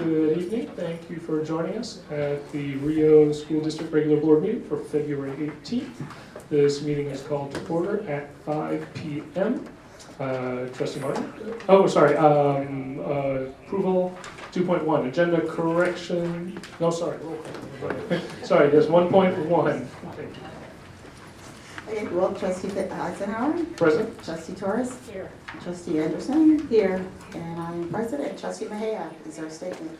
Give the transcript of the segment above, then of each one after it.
Good evening. Thank you for joining us at the Rio School District regular board meeting for February 18th. This meeting is called to order at 5 p.m. Trustee Martin? Oh, sorry. Approval 2.1, agenda correction. No, sorry. Sorry, there's 1.1. Okay, well, Trustee Eisenhower, Present. Trustee Torres, here. Trustee Anderson, here, and I'm President. Trustee Mejia is our statement.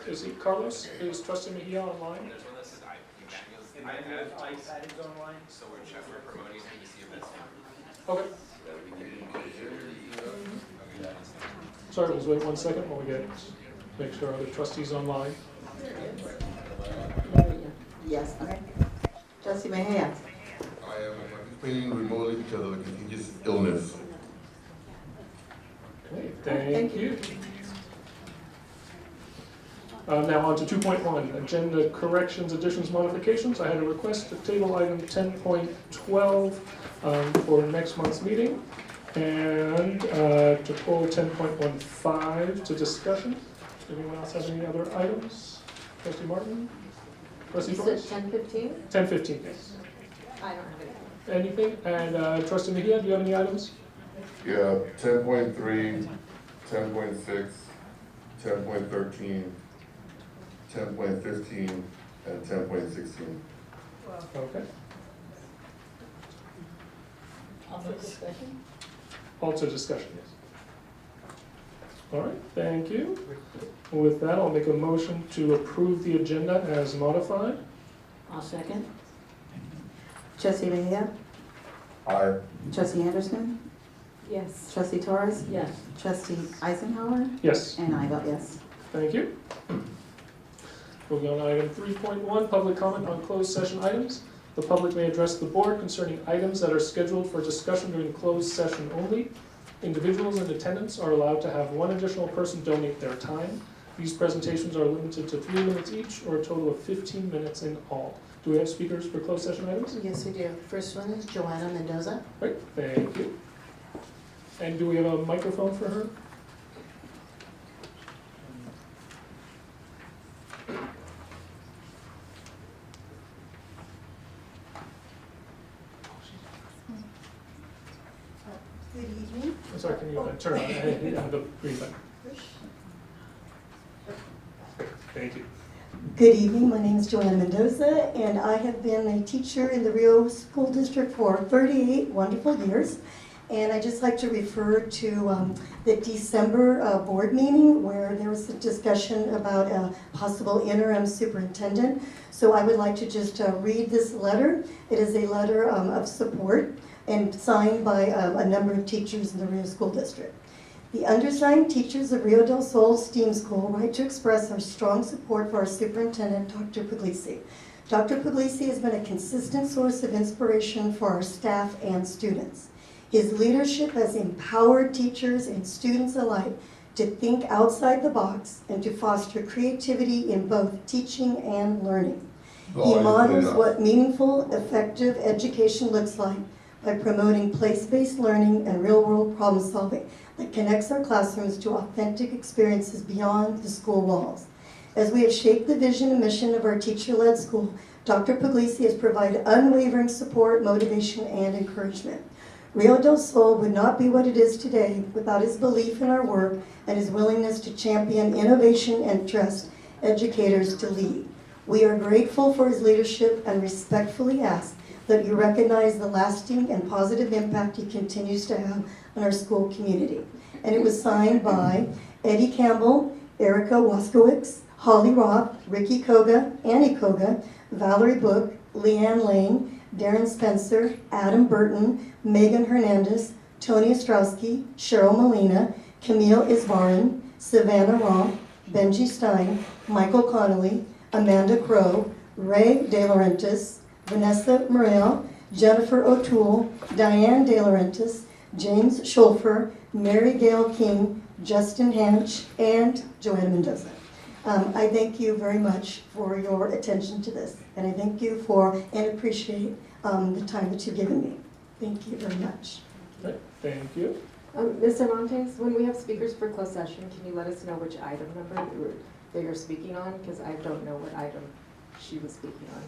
Is he Carlos? Is Trustee Mejia online? There's one that says I have iPad is online. so we're promoting him to see if that's Okay. Sorry, let's wait 1 second while we make sure other trustees online. Yes, okay. Trustee Mejia. I am participating remotely because of a contagious illness. Okay, thank you. Now on to 2.1, agenda corrections, additions, modifications. I had a request to table item 10.12 for next month's meeting, and to pull 10.15 to discussion. Anyone else have any other items? Trustee Martin? Trustee Torres? 10:15? 10:15, yes. I don't have anything. Anything? And Trustee Mejia, do you have any items? Yeah, 10.3, 10.6, 10.13, 10.15, and 10.16. Okay. Also discussion? Also discussion, yes. All right, thank you. With that, I'll make a motion to approve the agenda as modified. I'll second. Trustee Mejia, Aye. Trustee Anderson, Yes. Trustee Torres, Yes. Trustee Eisenhower, Yes, and I vote yes. thank you. Moving on to item 3.1, public comment on closed session items. The public may address the board concerning items that are scheduled for discussion during closed session only. Individuals in attendance are allowed to have one additional person donate their time. These presentations are limited to 3 minutes each, or a total of 15 minutes in all. Do we have speakers for closed session items? Yes, we do. First one is Joanna Mendoza. Great, thank you. And do we have a microphone for her? Good evening. I'm sorry, can you turn on the green button? Thank you. Good evening. My name is Joanna Mendoza, and I have been a teacher in the Rio School District for 38 wonderful years. And I just like to refer to the December board meeting where there was a discussion about a possible interim superintendent. So I would like to just read this letter. It is a letter of support and signed by a number of teachers in the Rio School District. The undersigned teachers of Rio del Sol STEAM School write to express our strong support for our superintendent, Dr. Puglisi. Dr. Puglisi has been a consistent source of inspiration for our staff and students. His leadership has empowered teachers and students alike to think outside the box and to foster creativity in both teaching and learning. He models what meaningful, effective education looks like by promoting place-based learning and real-world problem solving that connects our classrooms to authentic experiences beyond the school walls. As we have shaped the vision and mission of our teacher-led school, Dr. Puglisi has provided unwavering support, motivation, and encouragement. Rio del Sol would not be what it is today without his belief in our work and his willingness to champion innovation and trust educators to lead. We are grateful for his leadership and respectfully ask that you recognize the lasting and positive impact he continues to have on our school community. And it was signed by Eddie Campbell, Erica Waskowicz, Holly Roth, Ricky Koga, Annie Koga, Valerie Book, Leanne Lane, Darren Spencer, Adam Burton, Megan Hernandez, Tony Ostrowski, Cheryl Molina, Camille Isvarin, Savannah Roth, Benji Stein, Michael Connolly, Amanda Crow, Ray De Laurentiis, Vanessa Morel, Jennifer O'Toole, Diane De Laurentiis, James Schulfer, Mary Gail King, Justin Hanch, and Joanna Mendoza. I thank you very much for your attention to this, and I thank you for and appreciate the time that you've given me. Thank you very much. Right, thank you. Ms. Cervantes, when we have speakers for closed session, can you let us know which item number that you're speaking on? Because I don't know what item she was speaking on.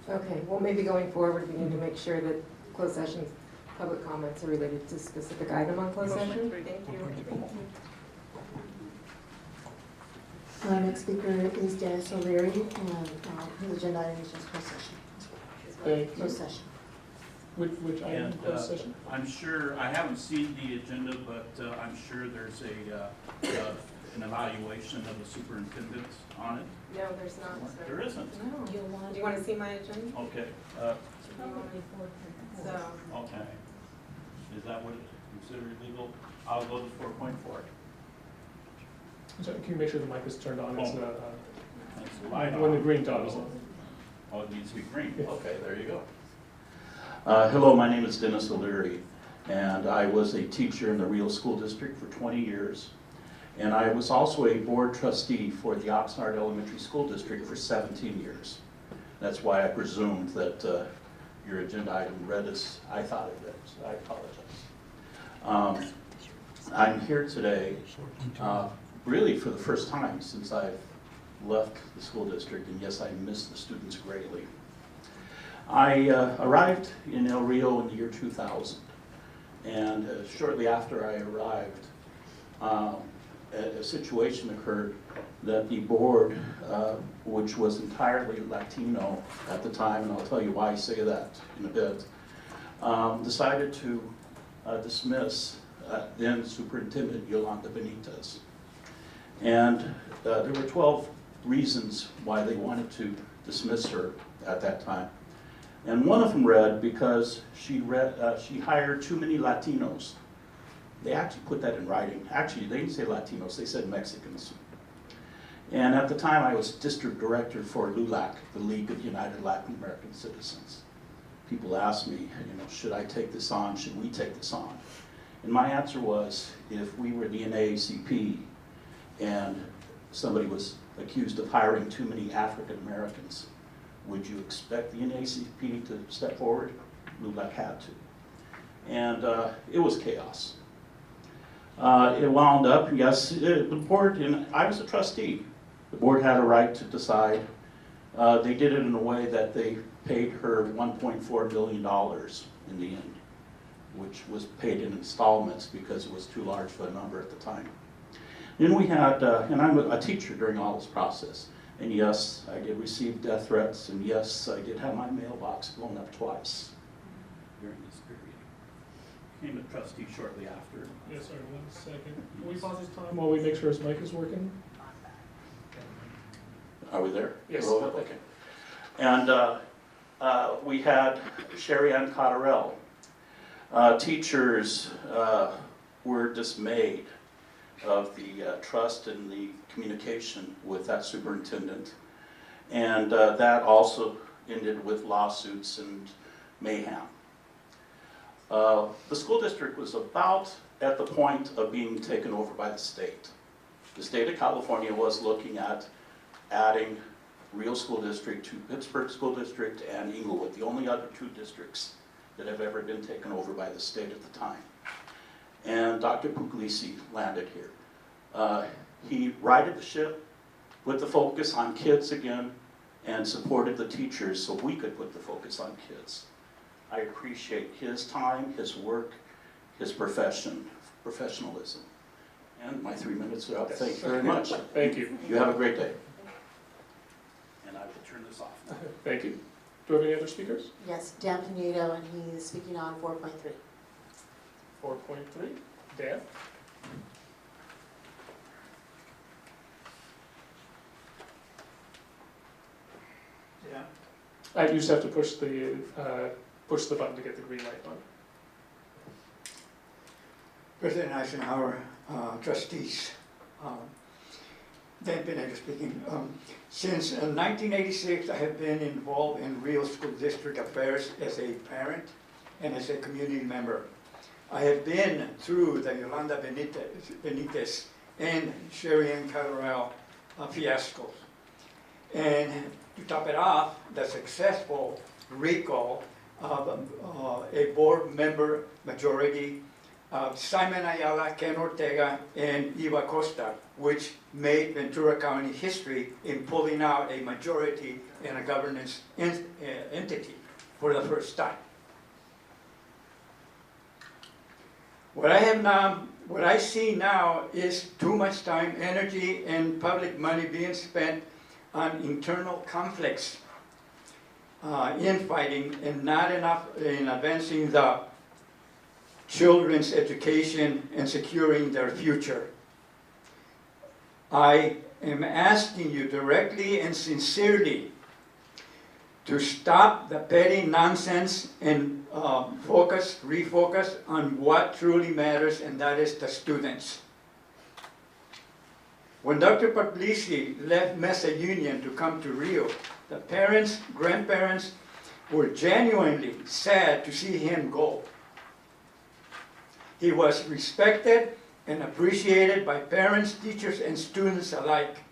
Okay, well, maybe going forward, we need to make sure that closed sessions, public comments are related to specific item on closed session. Thank you. Our next speaker is Dennis O'Leary, and his agenda item is just closed session. Thank you. Closed session. Which item, And closed session? I'm sure, I haven't seen the agenda, but I'm sure there's an evaluation of the superintendent on it. No, there's not, sir. There isn't. No. Do you want to see my agenda? Okay, So, okay. Is that what is considered illegal? I'll go to 4.4. So can you make sure the mic is turned on? It's not, That's the light on. when the green dot is on. Oh, it needs to be green. Yeah. Okay, there you go. Hello, my name is Dennis O'Leary, and I was a teacher in the Rio School District for 20 years. And I was also a board trustee for the Oxnard Elementary School District for 17 years. That's why I presumed that your agenda item read as I thought it read, so I apologize. I'm here today really for the first time since I've left the school district, and yes, I miss the students greatly. I arrived in El Rio in the year 2000, and shortly after I arrived, a situation occurred that the board, which was entirely Latino at the time, and I'll tell you why I say that in a bit, decided to dismiss then Superintendent Yolanda Benitez. And there were 12 reasons why they wanted to dismiss her at that time. And one of them read because she hired too many Latinos. They actually put that in writing. Actually, they didn't say Latinos, they said Mexicans. And at the time, I was district director for LULAC, the League of United Latin American Citizens. People asked me, should I take this on? Should we take this on? And my answer was, if we were the NAACP and somebody was accused of hiring too many African Americans, would you expect the NAACP to step forward? LULAC had to. And it was chaos. It wound up, yes, the board, and I was a trustee. The board had a right to decide. They did it in a way that they paid her $1.4 million in the end, which was paid in installments because it was too large for a number at the time. Then we had, and I'm a teacher during all this process, and yes, I did receive death threats, and yes, I did have my mailbox blown up twice during this period. Became a trustee shortly after. Yes, sir, 1 second. Can we pause this time while we make sure his mic is working? Are we there? Yes. Oh, okay. And we had Sherry Ann Cotterell. Teachers were dismayed of the trust and the communication with that superintendent. And that also ended with lawsuits and mayhem. The school district was about at the point of being taken over by the state. The state of California was looking at adding Rio School District to Pittsburgh School District and Inglewood, the only other 2 districts that have ever been taken over by the state at the time. And Dr. Puglisi landed here. He righted the ship, put the focus on kids again, and supported the teachers so we could put the focus on kids. I appreciate his time, his work, his professionalism. And my 3 minutes are up. Thank you very much. Thank you. You have a great day. And I will turn this off. Thank you. Do we have any other speakers? yes, Dan Pinedo, and he is speaking on 4.3. 4.3. Dan? Yeah. You just have to push the button to get the green light on. President Eisenhower, trustees, Dan Pinedo speaking. Since 1986, I have been involved in Rio School District affairs as a parent and as a community member. I have been through the Yolanda Benitez and Sherry Ann Cotterell fiascos. And to top it off, the successful recall of a board member majority of Simon Ayala, Ken Ortega, and Eva Costa, which made Ventura County history in pulling out a majority in a governance entity for the first time. What I see now is too much time, energy, and public money being spent on internal conflicts, infighting, and not enough in advancing the children's education and securing their future. I am asking you directly and sincerely to stop the petty nonsense and refocus on what truly matters, and that is the students. When Dr. Puglisi left Mesa Union to come to Rio, the parents, grandparents were genuinely sad to see him go. He was respected and appreciated by parents, teachers, and students alike.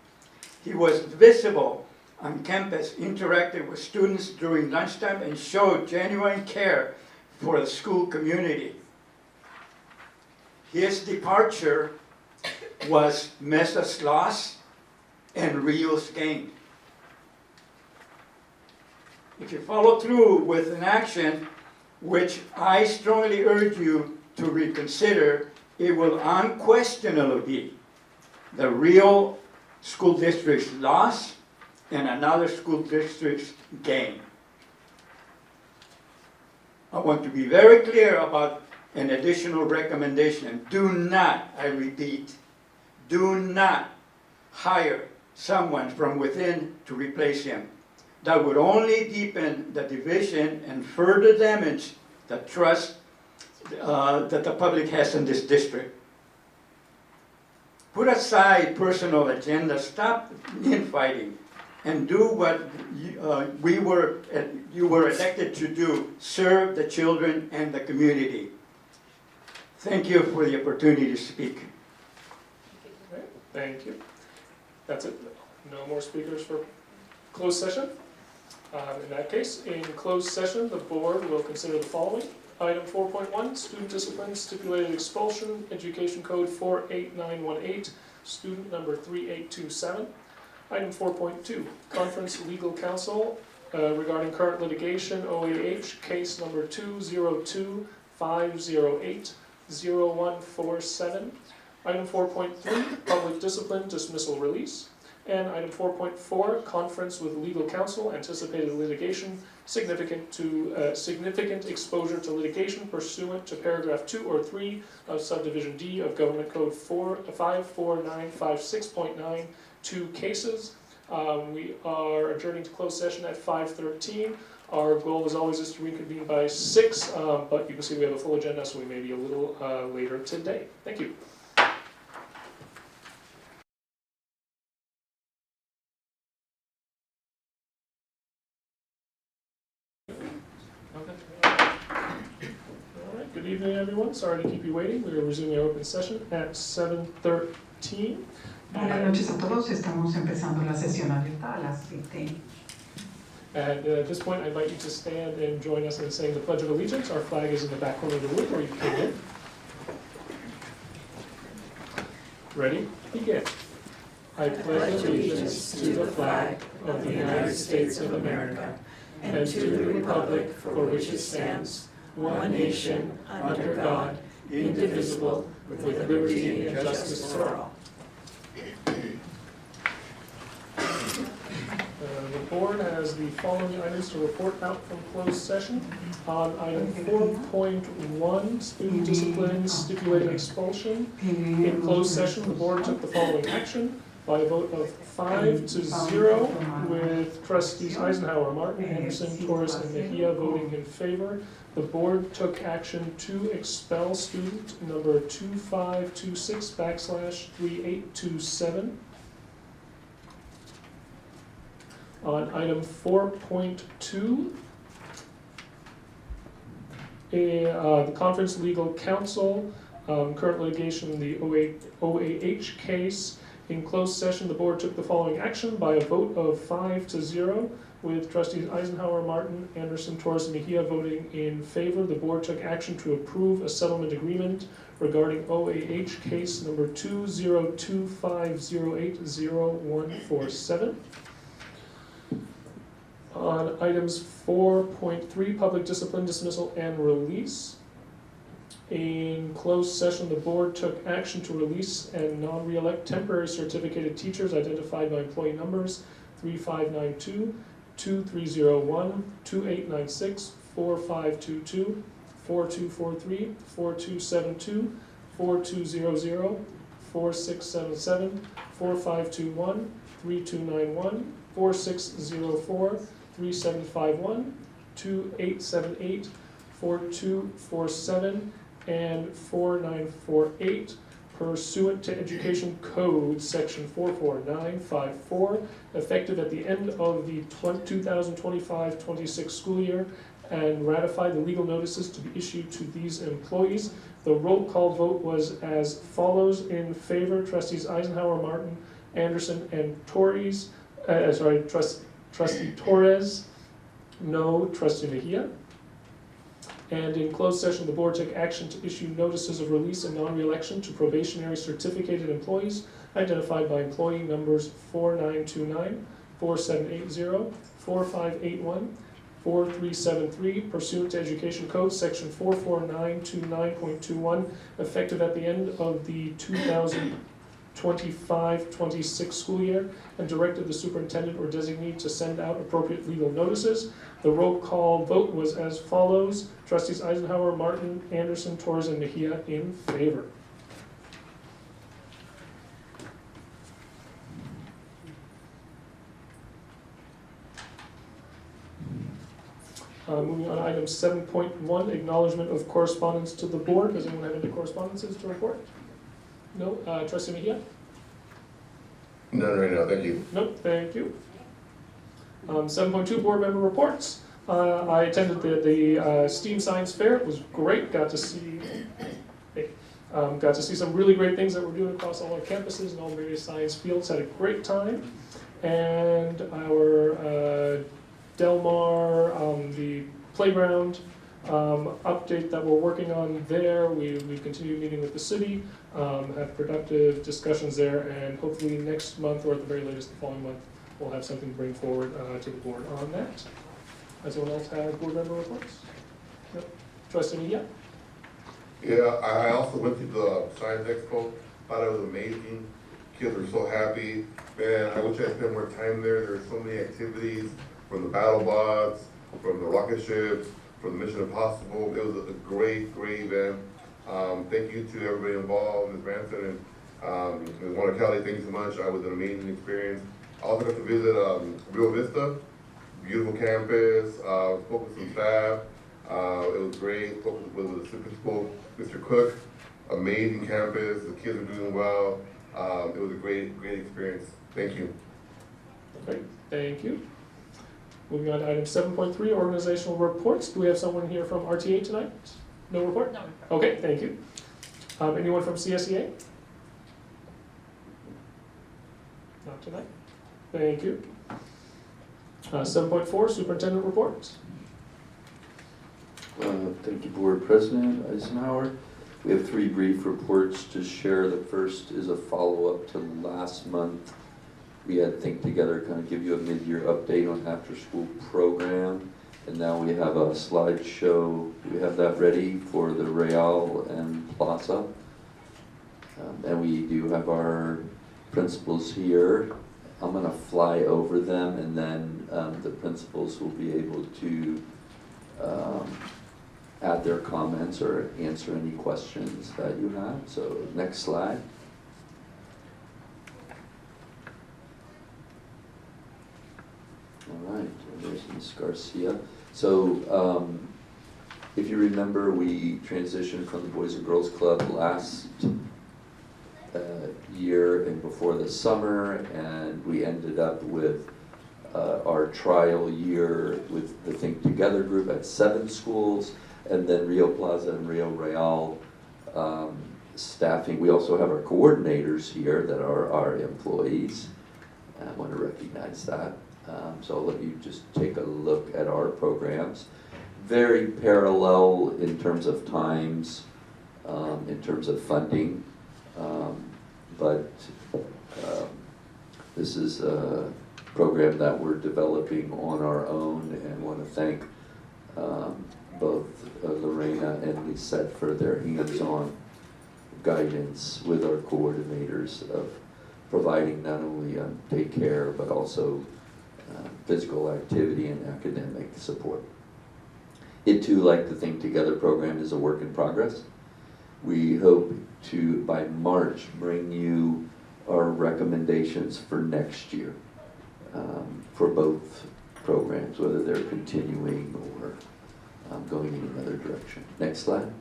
He was visible on campus, interacted with students during lunchtime, and showed genuine care for the school community. His departure was Mesa's loss and Rio's gain. If you follow through with an action, which I strongly urge you to reconsider, it will unquestionably be the Rio School District's loss and another school district's gain. I want to be very clear about an additional recommendation. Do not, I repeat, do not hire someone from within to replace him. That would only deepen the division and further damage the trust that the public has in this district. Put aside personal agendas, stop infighting, and do what you were elected to do, serve the children and the community. Thank you for the opportunity to speak. Okay, thank you. That's it. No more speakers for closed session. In that case, in closed session, the board will consider the following. Item 4.1, student discipline, stipulated expulsion, education code 48918, student number 3827. Item 4.2, conference legal counsel regarding current litigation, OAH, case number 202-508-0147. Item 4.3, public discipline, dismissal, release. And item 4.4, conference with legal counsel, anticipated litigation, significant exposure to litigation pursuant to paragraph 2 or 3 of subdivision D of Government Code 54956.9, 2 cases. We are adjourning to closed session at 5:13. Our goal, as always, is to reconvene by 6, but you can see we have a full agenda, so we may be a little later today. Thank you. Good evening, everyone. Sorry to keep you waiting. We are resuming our open session at 7:13. Buenas noches a todos. Estamos empezando la sesión abierta a las 7. And at this point, I invite you to stand and join us in saying the Pledge of Allegiance. Our flag is in the back corner of the room where you came in. Ready? Begin. I pledge allegiance to the flag of the United States of America and to the republic for which it stands, one nation, under God, indivisible, with liberty and justice for all. The board has the following items to report out from closed session. On item 4.1, student discipline, stipulated expulsion. In closed session, the board took the following action by a vote of 5-0, with trustees Eisenhower, Martin, Henderson, Torres, and Mejia voting in favor. The board took action to expel student number 2526/3827. On item 4.2, the conference legal counsel, current litigation in the OAH case, In closed session, the board took the following action by a vote of 5-0, with trustees Eisenhower, Martin, Anderson, Torres, and Mejia voting in favor. The board took action to approve a settlement agreement regarding OAH case number 20250800147. On items 4.3, public discipline, dismissal, and release. In closed session, the board took action to release and non-reelect temporary certificated teachers identified by employee numbers 3592, 2301, 2896, 4522, 4243, 4272, 4200, 4677, 4521, 3291, 4604, 3751, 2878, 4247, and 4948 pursuant to Education Code Section 44954, effective at the end of the 2025-26 school year, and ratify the legal notices to be issued to these employees. The roll call vote was as follows: in favor, trustees Eisenhower, Martin, Anderson, and Torres. Trustee Torres. No, trustee Mejia. And in closed session, the board took action to issue notices of release and non-reelection to probationary certificated employees identified by employee numbers 4929, 4780, 4581, 4373 pursuant to Education Code Section 44929.21, effective at the end of the 2025-26 school year, and directed the superintendent or designee to send out appropriate legal notices. The roll call vote was as follows: trustees Eisenhower, Martin, Anderson, Torres, and Mejia in favor. Moving on to item 7.1, acknowledgement of correspondence to the board. Does anyone have any correspondences to report? No. Trustee Mejia? None right now, thank you. Nope, thank you. 7.2, board member reports. I attended the STEAM Science Fair. It was great. Got to see some really great things that we're doing across all our campuses and all the various science fields. Had a great time. And our Del Mar, the playground update that we're working on there. We continue meeting with the city, have productive discussions there, and hopefully next month, or at the very latest the following month, we'll have something to bring forward to the board on that. Does anyone else have board member reports? No. Trustee Mejia? Yeah, I also went to the Science Expo, thought it was amazing. Kids were so happy. Man, I wish I spent more time there. There were so many activities, from the battle bots, from the rocket ships, from the Mission Impossible. It was a great, great event. Thank you to everybody involved, Ms. Branson and Ms. Warner Kelly, thank you so much. It was an amazing experience. I also got to visit Rio Vista, beautiful campus, spoke with some staff. It was great, spoke with the principal, Mr. Cook, amazing campus, the kids are doing well. It was a great, great experience. Thank you. Great, thank you. Moving on to item 7.3, organizational reports. Do we have someone here from RTA tonight? No report? No. Okay, thank you. Anyone from CSEA? Not tonight. Thank you. 7.4, superintendent reports. Thank you, Board President Eisenhower. We have 3 brief reports to share. The first is a follow-up to last month. We had Think Together kind of give you a mid-year update on after-school program. And now we have a slideshow. We have that ready for the Real and Plaza. And we do have our principals here. I'm going to fly over them, and then the principals will be able to add their comments or answer any questions that you have. So next slide. All right, there's Ms. Garcia. So if you remember, we transitioned from the Boys and Girls Club last year and before the summer, and we ended up with our trial year with the Think Together group at 7 schools, and then Rio Plaza and Rio Real staffing. We also have our coordinators here that are our employees. I want to recognize that. So I'll let you just take a look at our programs. Very parallel in terms of times, in terms of funding, but this is a program that we're developing on our own, and want to thank both Lorena and Lisette for their hands-on guidance with our coordinators of providing not only daycare but also physical activity and academic support. It too, like the Think Together program, is a work in progress. We hope to, by March, bring you our recommendations for next year for both programs, whether they're continuing or going in another direction. Next slide.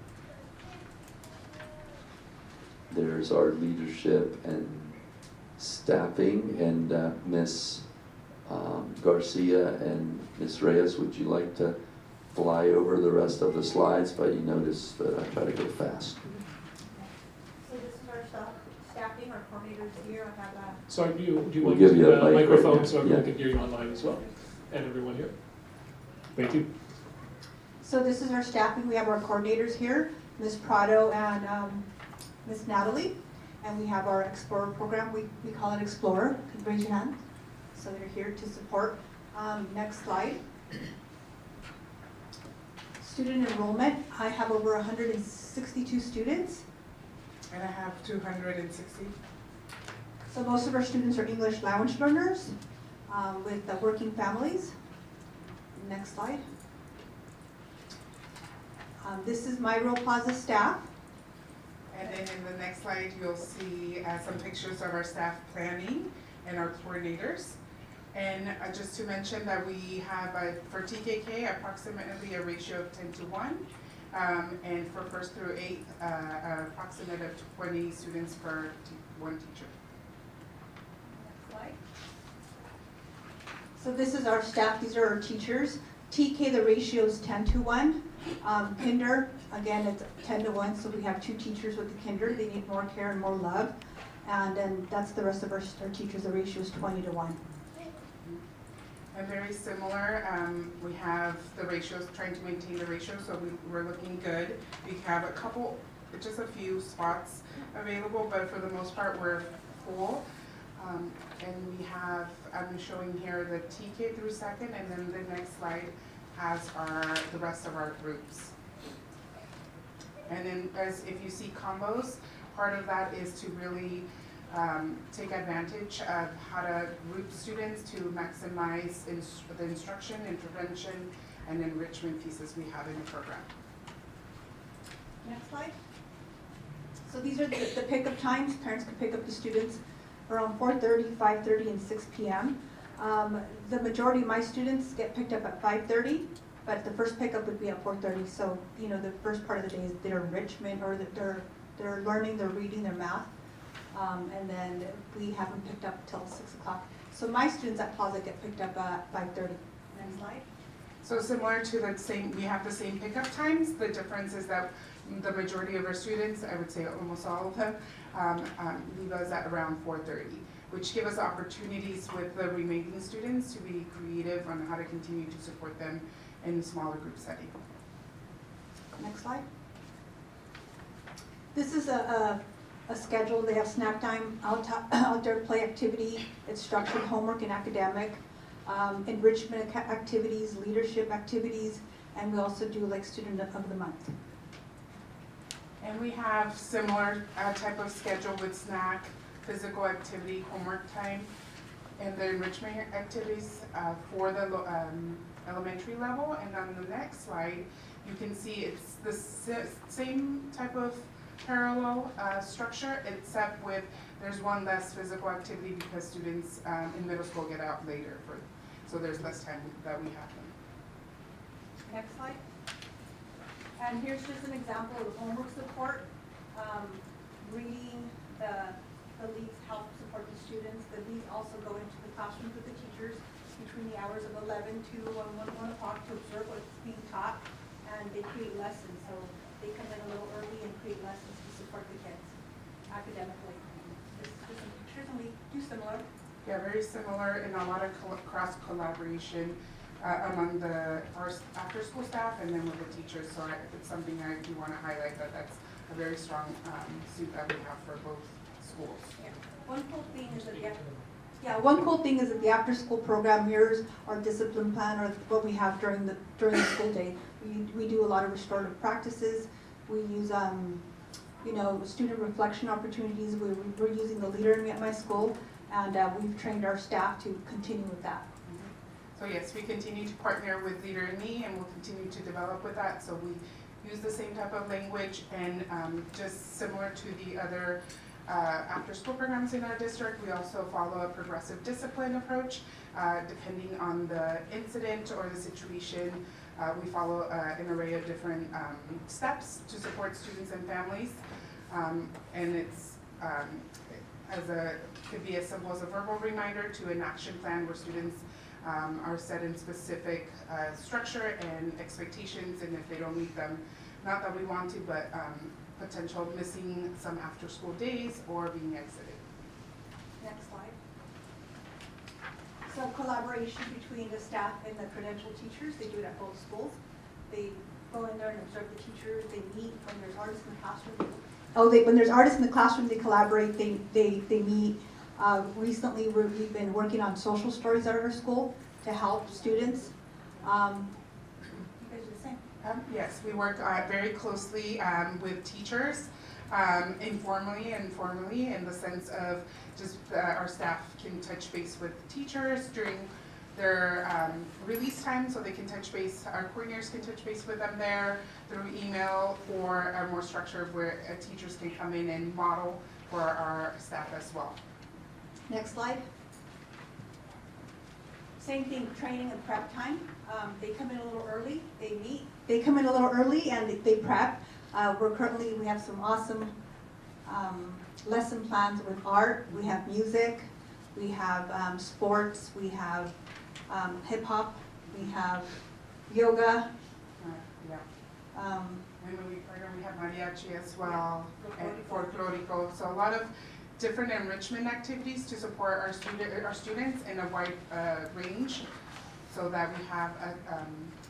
There's our leadership and staffing, and Ms. Garcia and Ms. Reyes, would you like to fly over the rest of the slides? But you notice that I try to go fast. So this is our staffing, our coordinators here. I have that. So do you We'll want give to you use a the mic microphone right so here. everyone can hear you online as well, and everyone here? Thank you. So this is our staffing. We have our coordinators here, Ms. Prado and Ms. Natalie. And we have our Explorer program. We call it Explorer. Could you raise your hand? So they're here to support. Next slide. Student enrollment. I have over 162 students. And I have 260. So most of our students are English language learners with working families. Next slide. This is my Rio Plaza staff. And then in the next slide, you'll see some pictures of our staff planning and our coordinators. And just to mention that we have, for TKK, approximately a ratio of 10 to 1. And for first through 8, approximate of 20 students per one teacher. Next slide. So this is our staff. These are our teachers. TK, the ratio is 10 to 1. Kinder, again, it's 10 to 1, so we have 2 teachers with the kinder. They need more care and more love. And then that's the rest of our teachers. The ratio is 20 to 1. And very similar, we have the ratios, trying to maintain the ratio, so we're looking good. We have a couple, just a few spots available, but for the most part, we're full. And we have, I'm showing here the TK through 2nd, and then the next slide has the rest of our groups. And then if you see combos, part of that is to really take advantage of how to group students to maximize the instruction, intervention, and enrichment pieces we have in the program. Next slide. So these are the pickup times. Parents can pick up the students around 4:30, 5:30, and 6 p.m. The majority of my students get picked up at 5:30, but the first pickup would be at 4:30. So, you know, the first part of the day is their enrichment, or that they're learning, they're reading their math. And then we have them picked up till 6 o'clock. So my students at Plaza get picked up at 5:30. Next slide. So similar to the same, we have the same pickup times. The difference is that the majority of our students, I would say almost all of them, leave us at around 4:30, which give us opportunities with the remaining students to be creative on how to continue to support them in smaller group setting. Next slide. This is a schedule. They have snack time, outdoor play activity. It's structured homework and academic, enrichment activities, leadership activities, and we also do like student of the month. And we have similar type of schedule with snack, physical activity, homework time, and the enrichment activities for the elementary level. And on the next slide, you can see it's the same type of parallel structure, except with there's one less physical activity because students in middle school get out later, so there's less time that we have them. Next slide. And here's just an example of homework support. Reading, the leads help support the students. The leads also go into the classrooms with the teachers between the hours of 11 to 1 o'clock to observe what's being taught, and they create lessons. So they come in a little early and create lessons to support the kids. academically. There's some pictures and we do similar. Yeah, very similar and a lot of cross collaboration among our after-school staff and then with the teachers. So it's something I do want to highlight that's a very strong suit that we have for both schools. Yeah. One cool thing is that the after-school program mirrors our discipline plan or what we have during the school day. We do a lot of restorative practices. We use student reflection opportunities. We're using the Leader in Me at my school, and we've trained our staff to continue with that. So yes, we continue to partner with Leader in Me and we'll continue to develop with that. So we use the same type of language and just similar to the other after-school programs in our district, we also follow a progressive discipline approach. Depending on the incident or the situation, we follow an array of different steps to support students and families. And it's could be as simple as a verbal reminder to an action plan where students are set in specific structure and expectations, and if they don't meet them, not that we want to, but potential of missing some after-school days or being exited. Next slide. So collaboration between the staff and the credentialed teachers, they do it at both schools. They go in there and observe the teachers, they meet when there's artists in the classroom. When there's artists in the classroom, they collaborate, they meet. Recently, we've been working on social stories at our school to help students. You guys do the same? Yes, we work very closely with teachers, informally and formally, in the sense of just our staff can touch base with teachers during their release time, so they can touch base, our coordinators can touch base with them there through email, or a more structured where teachers can come in and model for our staff as well. Next slide. Same thing, training and prep time. They come in a little early, they meet. They come in a little early and they prep. We have some awesome lesson plans with art. We have music, we have sports, we have hip hop, we have yoga. Yeah. And when we partner, we have mariachi as well, and folklorico. So a lot of different enrichment activities to support our students in a wide range, so that we have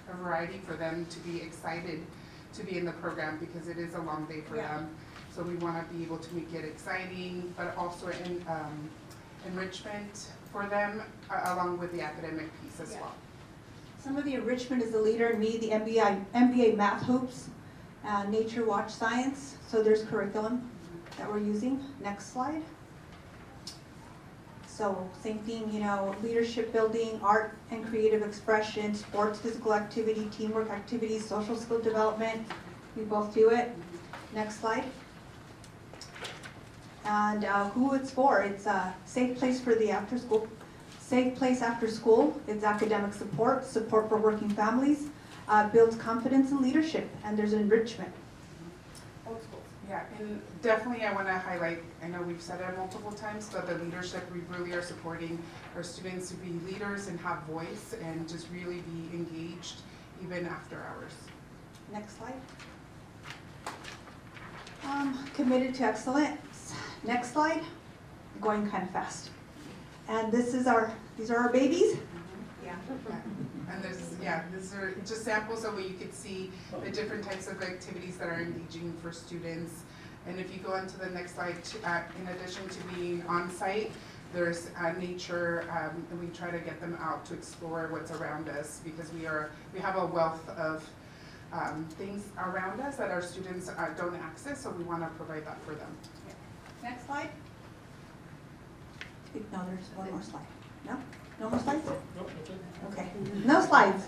a variety for them to be excited to be in the program, because it is a long day for them. So we want to be able to make it exciting, but also in enrichment for them, along with the academic piece as well. Some of the enrichment is the Leader in Me, the MBA math hoops, nature watch science. So there's curriculum that we're using. Next slide. So same thing, leadership building, art and creative expression, sports, physical activity, teamwork activities, social skill development. We both do it. Next slide. And who it's for. It's a safe place for the after school. Safe place after school. It's academic support, support for working families, builds confidence and leadership, and there's enrichment. Yeah, and definitely I want to highlight, I know we've said it multiple times, but the leadership, we really are supporting our students to be leaders and have voice and just really be engaged even after hours. Next slide. Committed to excellence. Next slide. I'm going kind of fast. And these are our babies. Yeah. And these are just samples of what you could see, the different types of activities that are engaging for students. And if you go on to the next slide, in addition to being on site, there's nature, and we try to get them out to explore what's around us, because we have a wealth of things around us that our students don't access, so we want to provide that for them. Yeah. Next slide. No, there's one more slide. No? No more slides? Nope, that's it. Okay. No slides.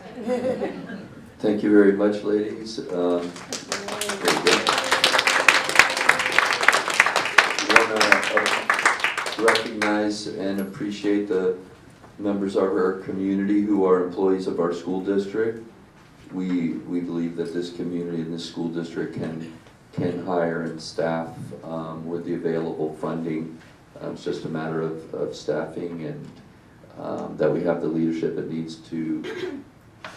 Thank you very much, ladies. Very good. I want to recognize and appreciate the members of our community who are employees of our school district. We believe that this community and this school district can hire and staff with the available funding. It's just a matter of staffing, and that we have the leadership it needs to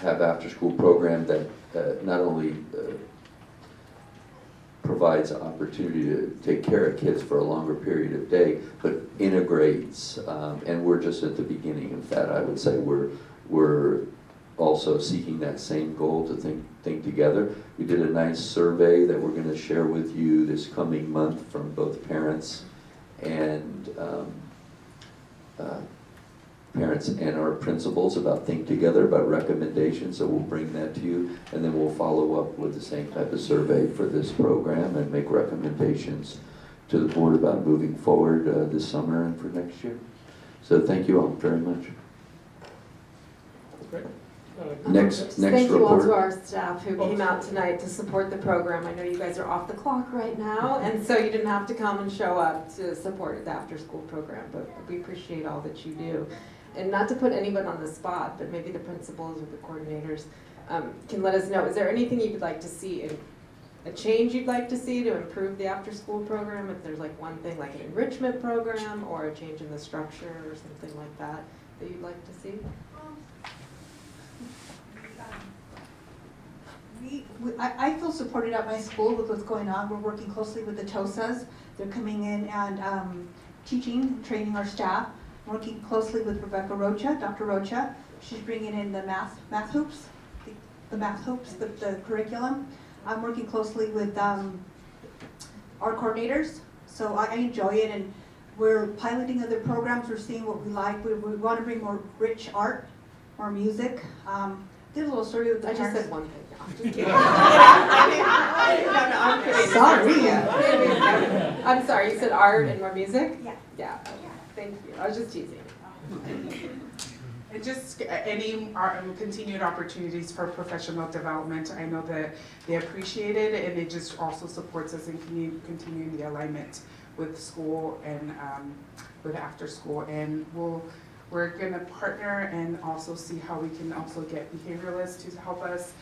have after-school program that not only provides opportunity to take care of kids for a longer period of day, but integrates, and we're just at the beginning of that. I would say we're also seeking that same goal to think together. We did a nice survey that we're going to share with you this coming month from both parents and our principals about think together, about recommendations. So we'll bring that to you, and then we'll follow up with the same type of survey for this program and make recommendations to the board about moving forward this summer and for next year. So thank you all very much. Great. Next Thank you all report. to our staff who came out tonight to support the program. I know you guys are off the clock right now, and so you didn't have to come and show up to support the after-school program, but we appreciate all that you do. And not to put anyone on the spot, but maybe the principals or the coordinators can let us know, is there anything you would like to see, a change you'd like to see to improve the after-school program? If there's like one thing, like an enrichment program or a change in the structure or something like that that you'd like to see? I feel supported at my school with what's going on. We're working closely with the TOSAs. They're coming in and teaching, training our staff. Working closely with Rebecca Rocha, Dr. Rocha. She's bringing in the math hoops, the curriculum. I'm working closely with our coordinators, so I enjoy it, and we're piloting other programs. We're seeing what we like. We want to bring more rich art, more music. Did a little story with the I just parents. said one thing. I'm kidding. Sorry. I'm sorry, you said art and more music? Yeah. Yeah, thank you. I was just teasing. And just any continued opportunities for professional development. I know that they appreciate it, and it just also supports us in continuing the alignment with school and with after school. And we're going to partner and also see how we can also get behavioralists to help us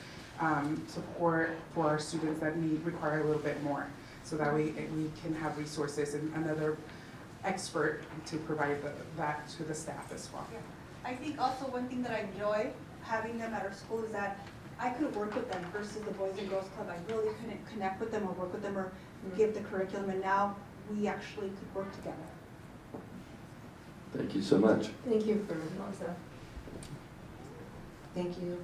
support for our students that require a little bit more, so that we can have resources and another expert to provide that to the staff as well. Yeah. I think also one thing that I enjoy having them at our school is that I could work with them versus the Boys and Girls Club. I really couldn't connect with them or work with them or give the curriculum, and now we actually could work together. Thank you so much. Thank you for Melissa. Thank you.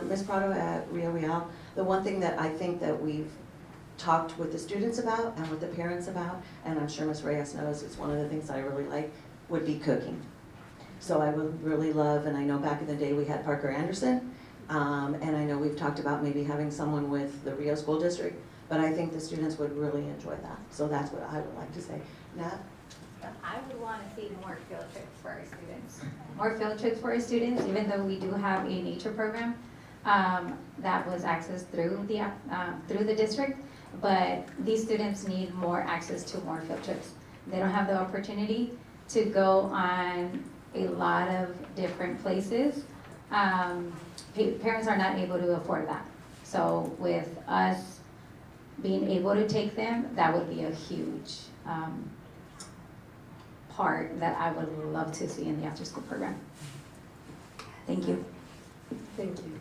Ms. Prado at Rio Real, the one thing that I think that we've talked with the students about and with the parents about, and I'm sure Ms. Reyes knows it's one of the things that I really like, would be cooking. So I would really love, and I know back in the day we had Parker Anderson, and I know we've talked about maybe having someone with the Rio School District, but I think the students would really enjoy that. So that's what I would like to say. Nat? I would want to see more field trips for our students. More field trips for our students, even though we do have a nature program that was accessed through the district, but these students need more access to more field trips. They don't have the opportunity to go on a lot of different places. Parents are not able to afford that. So with us being able to take them, that would be a huge part that I would love to see in the after-school program. Thank you. Thank you.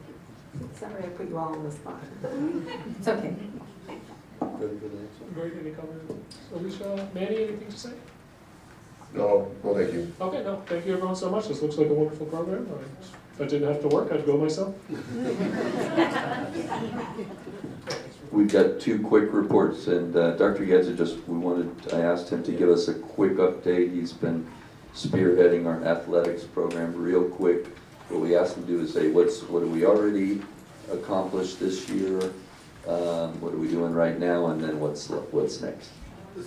Sorry I put you all on the spot. It's okay. Ready for the next one? Great, any comments? Alicia, Manny, anything to say? No, thank you. Okay, no, thank you everyone so much. This looks like a wonderful program. If I didn't have to work, I'd go myself. We've got two quick reports, and Dr. Gedza I asked him to give us a quick update. He's been spearheading our athletics program real quick. What we asked him to do is say, what have we already accomplished this year? What are we doing right now? And then what's next?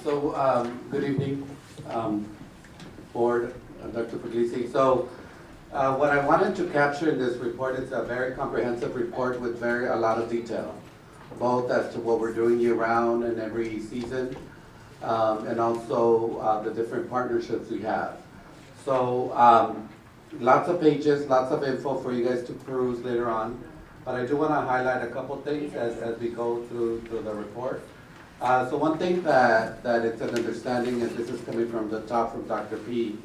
So, good evening, Board, Dr. Puglisi. So, what I wanted to capture in this report is a very comprehensive report with a lot of detail, both as to what we're doing year-round and every season, and also the different partnerships we have. So, lots of pages, lots of info for you guys to peruse later on, but I do want to highlight a couple things as we go through the report. So one thing that it's an understanding, and this is coming from the top from Dr. P,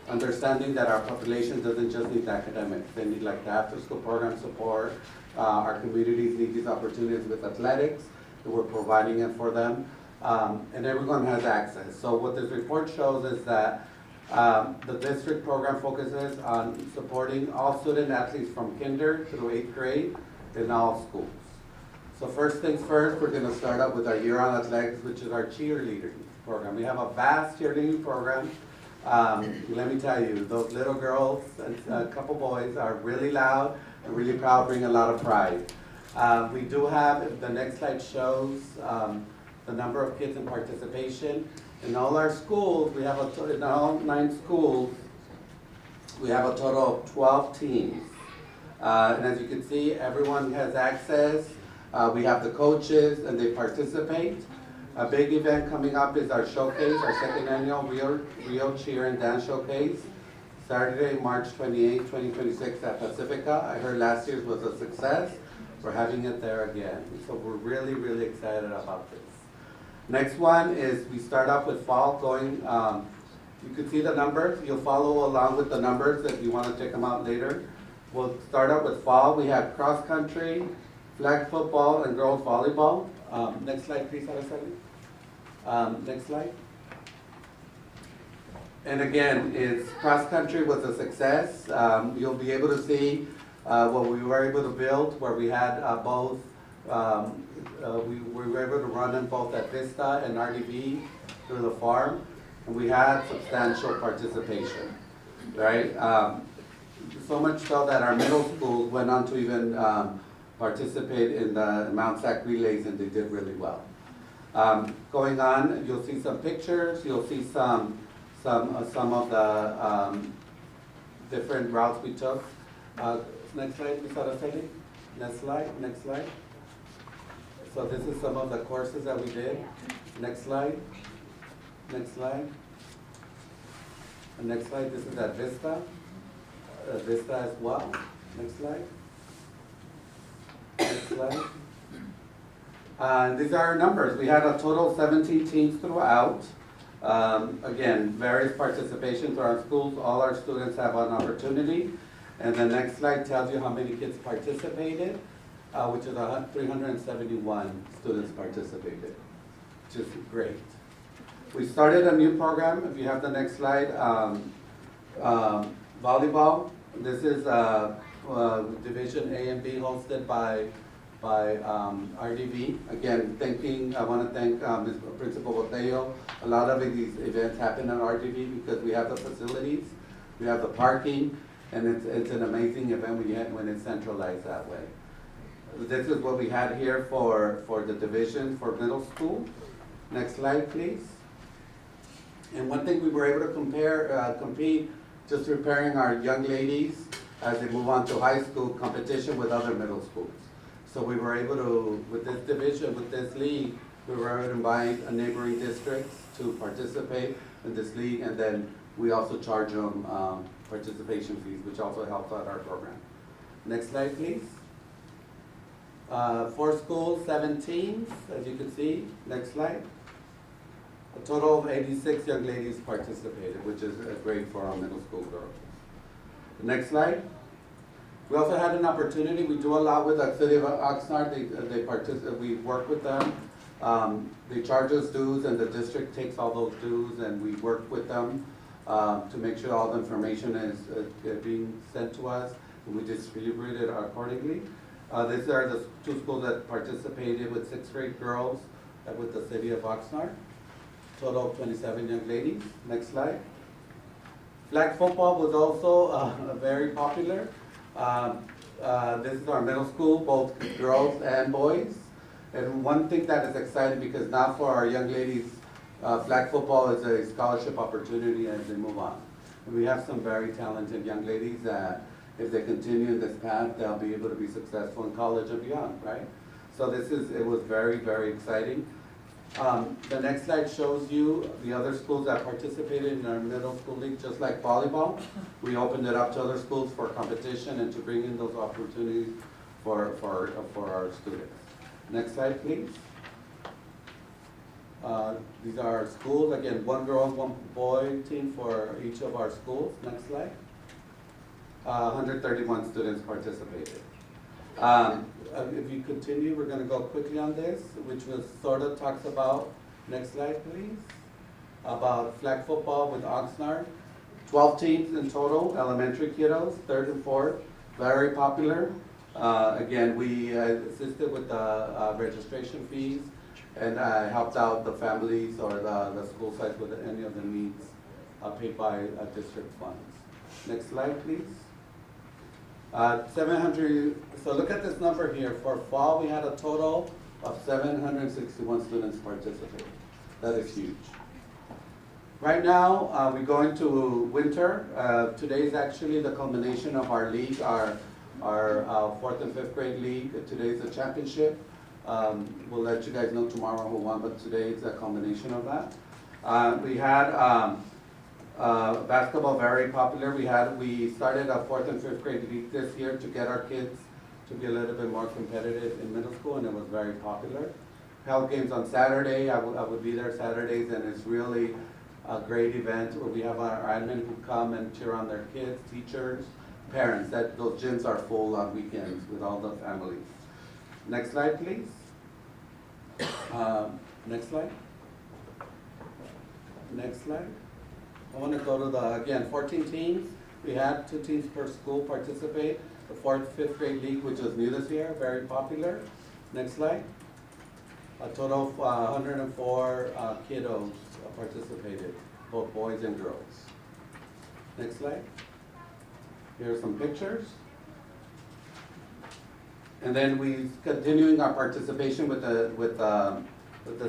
understanding that our population doesn't just need academics, they need like the after-school program support. Our communities need these opportunities with athletics, and we're providing it for them. And everyone has access. So what this report shows is that the district program focuses on supporting all student athletes from kinder through 8th grade in all schools. So first things first, we're going to start up with our year-round athletics, which is our cheerleading program. We have a vast cheerleading program. Let me tell you, those little girls and a couple boys are really loud and really proud, bring a lot of pride. We do have, the next slide shows the number of kids in participation. In all our schools, we have in all 9 schools, we have a total of 12 teams. And as you can see, everyone has access. We have the coaches and they participate. A big event coming up is our showcase, our second annual Rio Cheer and Dance Showcase. Saturday, March 28, 2026 at Pacifica. I heard last year's was a success. We're having it there again. So we're really, really excited about this. Next one is we start off with fall going, you can see the numbers. You'll follow along with the numbers if you want to check them out later. We'll start up with fall. We have cross country, flag football, and girls volleyball. Next slide, please, Araceli. Next slide. And again, it's cross country was a success. You'll be able to see what we were able to build, where we had both. We were able to run them both at Vista and RDB through the farm, and we had substantial participation, right? So much so that our middle schools went on to even participate in the Mount Sac relays, and they did really well. Going on, you'll see some pictures. You'll see some of the different routes we took. Next slide, Ms. Araceli. Next slide. Next slide. So this is some of the courses that we did. Next slide. Next slide. And next slide, this is at Vista. Vista as well. Next slide. Next slide. These are our numbers. We had a total of 17 teams throughout. Again, various participation through our schools. All our students have an opportunity. And the next slide tells you how many kids participated, which is 371 students participated, which is great. We started a new program. If you have the next slide, volleyball. This is Division A and B hosted by RDB. Again, I want to thank Principal Botello. A lot of these events happen at RDB because we have the facilities, we have the parking, and it's an amazing event when it's centralized that way. This is what we had here for the division for middle school. Next slide, please. And one thing we were able to compete, just preparing our young ladies as they move on to high school competition with other middle schools. So we were able to, with this division, with this league, we were able to invite neighboring districts to participate in this league, and then we also charge them participation fees, which also helps out our program. Next slide, please. 4 schools, 7 teams, as you can see. Next slide. A total of 86 young ladies participated, which is great for our middle school girls. Next slide. We also had an opportunity. We do a lot with the city of Oxnard. We work with them. They charge us dues, and the district takes all those dues, and we work with them to make sure all the information is being sent to us, and we distribute it accordingly. These are the 2 schools that participated with 6th grade girls with the city of Oxnard. Total of 27 young ladies. Next slide. Flag football was also very popular. This is our middle school, both girls and boys. And one thing that is exciting, because now for our young ladies, flag football is a scholarship opportunity as they move on. And we have some very talented young ladies that if they continue in this path, they'll be able to be successful in college and beyond, right? So it was very, very exciting. The next slide shows you the other schools that participated in our middle school league, just like volleyball. We opened it up to other schools for competition and to bring in those opportunities for our students. Next slide, please. These are our schools. Again, 1 girl, 1 boy team for each of our schools. Next slide. 131 students participated. If you continue, we're gonna go quickly on this, which was sort of talks about, next slide please, about flag football with Oxnard. 12 teams in total, elementary kiddos, third and fourth, very popular. Again, we assisted with the registration fees and helped out the families or the school sites with any of the needs paid by district funds. Next slide, please. 700, so look at this number here. For fall, we had a total of 761 students participate. That is huge. Right now, we're going to winter. Today is actually the culmination of our league, our 4th and 5th grade league. Today is the championship. We'll let you guys know tomorrow who won, but today is a culmination of that. We had basketball very popular. We started a 4th and 5th grade league this year to get our kids to be a little bit more competitive in middle school, and it was very popular. Held games on Saturday. I would be there Saturdays, and it's really a great event where we have our admin who come and cheer on their kids, teachers, parents. Those gyms are full on weekends with all the families. Next slide, please. Next slide. Next slide. I want to go to again, 14 teams. We had 2 teams per school participate. The 4th, 5th grade league, which is new this year, very popular. Next slide. A total of 104 kiddos participated, both boys and girls. Next slide. Here are some pictures. And then we continuing our participation with the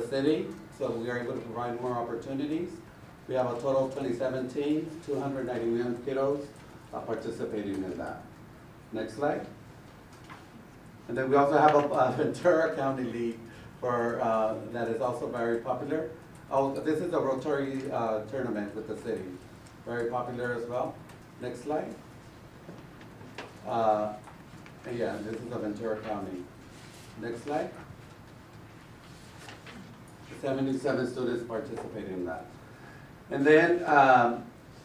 city, so we are able to provide more opportunities. We have a total of 27 teams, 291 kiddos participating in that. Next slide. And then we also have a Ventura County League that is also very popular. Oh, this is a Rotary tournament with the city. Very popular as well. Next slide. Yeah, this is a Ventura County. Next slide. 77 students participating in that. And then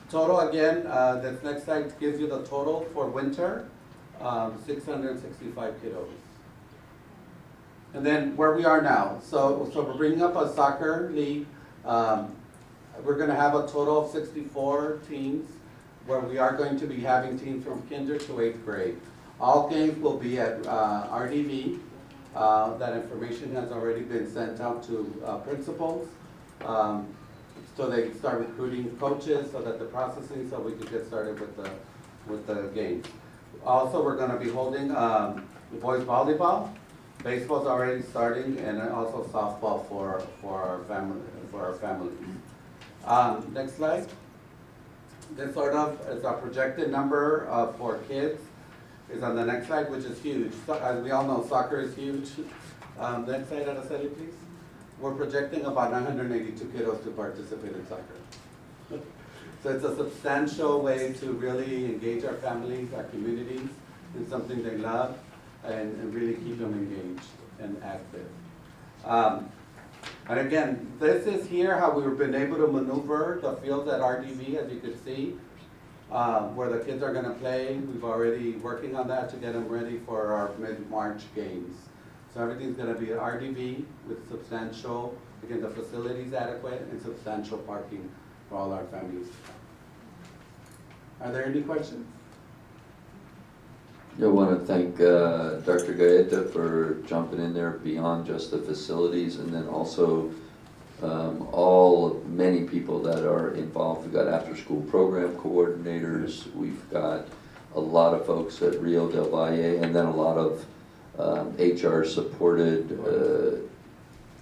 total again, this next slide gives you the total for winter, 665 kiddos. And then where we are now. So we're bringing up a soccer league. We're going to have a total of 64 teams where we are going to be having teams from kinder to 8th grade. All games will be at RDV. That information has already been sent out to principals. So they can start recruiting coaches so that the processing, so we can get started with the games. Also, we're going to be holding boys volleyball. Baseball's already starting, and also softball for our families. Next slide. This sort of is our projected number for kids. Is on the next slide, which is huge. So, as we all know, soccer is huge. Next slide, Araceli, please. We're projecting about 982 kiddos to participate in soccer. So it's a substantial way to really engage our families, our communities, in something they love, and really keep them engaged and active. And again, this is here how we've been able to maneuver the fields at RDV, as you can see, where the kids are going to play. We've already working on that to get them ready for our mid-March games. So everything's going to be at RDV with substantial, again, the facilities adequate and substantial parking for all our families. Are there any questions? I want to thank Dr. Gaeta for jumping in there beyond just the facilities, and then also many people that are involved. We've got after-school program coordinators, we've got a lot of folks at Rio del Valle, and then a lot of HR supported,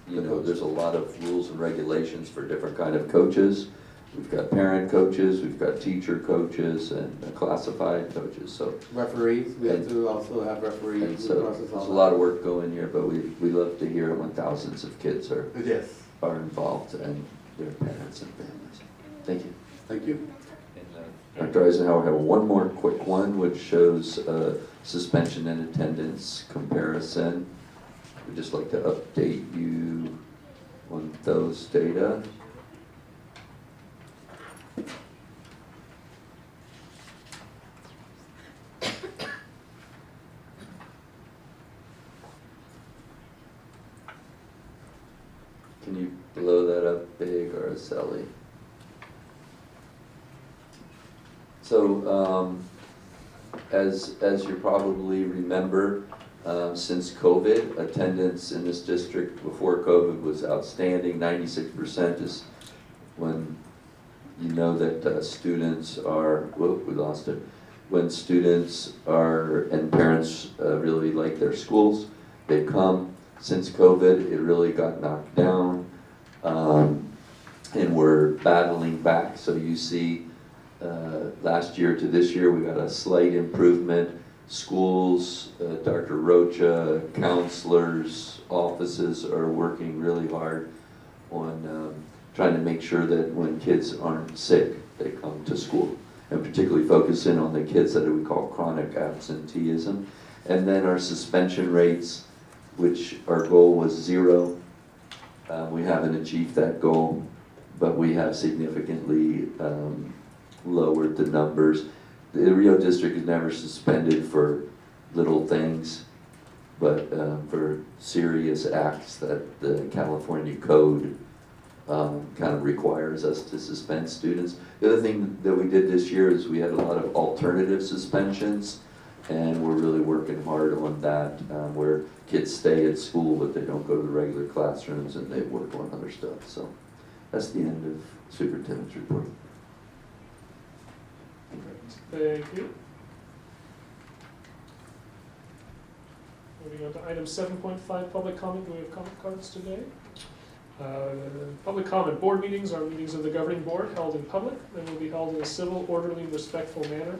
there's a lot of rules and regulations for different kind of coaches. We've got parent coaches, we've got teacher coaches, and classified coaches. So referees, we have to also have referees. And so there's a lot of work going here, but we love to hear it when thousands of kids are involved, and their parents and families. Thank you. Thank you. Dr. Eisenhower had one more quick one, which shows suspension and attendance comparison. We'd just like to update you on those data. Big Araceli. So, as you probably remember, since COVID, attendance in this district before COVID was outstanding. 96% is when you know that students are, whoop, we lost it. When students are, and parents really like their schools, they come. Since COVID, it really got knocked down, and we're battling back. So you see, last year to this year, we got a slight improvement. Schools, Dr. Rocha, counselors, offices are working really hard on trying to make sure that when kids aren't sick, they come to school. And particularly focusing on the kids that we call chronic absenteeism. And then our suspension rates, which our goal was 0. We haven't achieved that goal, but we have significantly lowered the numbers. The Rio District is never suspended for little things, but for serious acts that the California Code kind of requires us to suspend students. The other thing that we did this year is we had a lot of alternative suspensions, and we're really working hard on that, where kids stay at school but they don't go to the regular classrooms and they work on other stuff. So that's the end of Superintendent's report. Thank you. Moving on to item 7.5, public comment. Do we have comment cards today? Public comment. Board meetings are meetings of the governing board held in public and will be held in a civil, orderly, and respectful manner.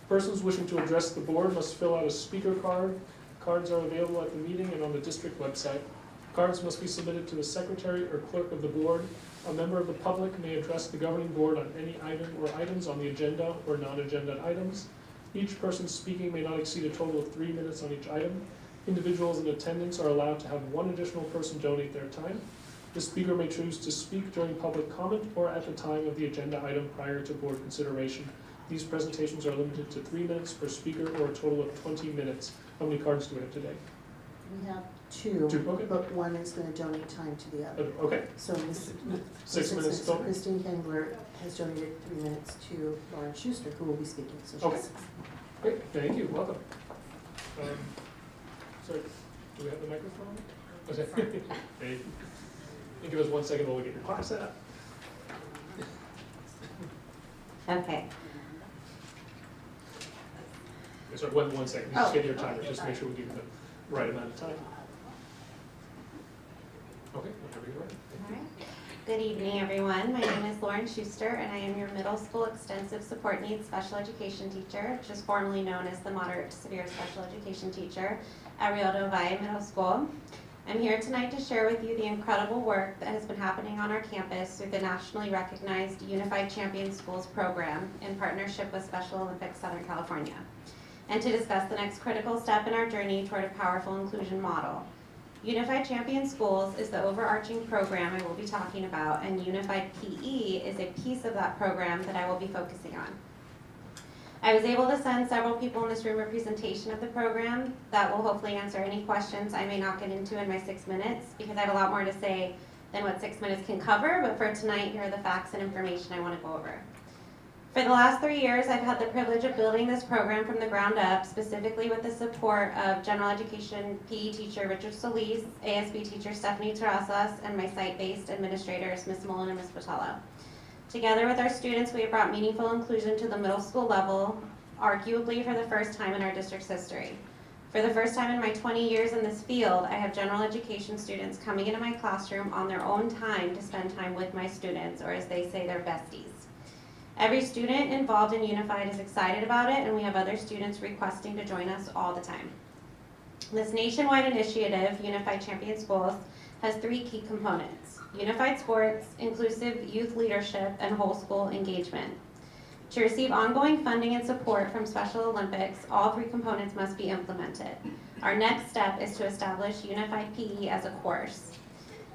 Persons wishing to address the board must fill out a speaker card. Cards are available at the meeting and on the district website. Cards must be submitted to the secretary or clerk of the board. A member of the public may address the governing board on any item or items on the agenda or non-agenda items. Each person speaking may not exceed a total of 3 minutes on each item. Individuals in attendance are allowed to have one additional person donate their time. The speaker may choose to speak during public comment or at the time of the agenda item prior to board consideration. These presentations are limited to 3 minutes per speaker or a total of 20 minutes. How many cards do we have today? We have two, Okay. but one is going to donate time to the other. Okay. So Ms. 6 minutes so total? Christine Kengler has donated 3 minutes to Lauren Schuster, who will be speaking. So she's Okay. Great, thank you, welcome. Sorry, do we have the microphone? Okay. Thank you. You give us 1 second while we get your clock set up. Okay. Sorry, 1 second, just get your timer, just make sure we give you the right amount of time. Okay, whenever you're ready. All right. Good evening, everyone. My name is Lauren Schuster, and I am your middle school extensive support needs special education teacher, which is formerly known as the moderate to severe special education teacher at Rio del Valle Middle School. I'm here tonight to share with you the incredible work that has been happening on our campus through the nationally recognized Unified Champion Schools program in partnership with Special Olympics Southern California, and to discuss the next critical step in our journey toward a powerful inclusion model. Unified Champion Schools is the overarching program I will be talking about, and Unified PE is a piece of that program that I will be focusing on. I was able to send several people in this room a presentation of the program that will hopefully answer any questions I may not get into in my 6 minutes, because I have a lot more to say than what 6 minutes can cover, but for tonight, here are the facts and information I want to go over. For the last 3 years, I've had the privilege of building this program from the ground up, specifically with the support of general education PE teacher Richard Solis, ASB teacher Stephanie Terrazas, and my site-based administrators, Ms. Mullen and Ms. Botello. Together with our students, we have brought meaningful inclusion to the middle school level, arguably for the first time in our district's history. For the first time in my 20 years in this field, I have general education students coming into my classroom on their own time to spend time with my students, or as they say, their besties. Every student involved in Unified is excited about it, and we have other students requesting to join us all the time. This nationwide initiative, Unified Champion Schools, has 3 key components: unified sports, inclusive youth leadership, and whole school engagement. To receive ongoing funding and support from Special Olympics, all 3 components must be implemented. Our next step is to establish Unified PE as a course.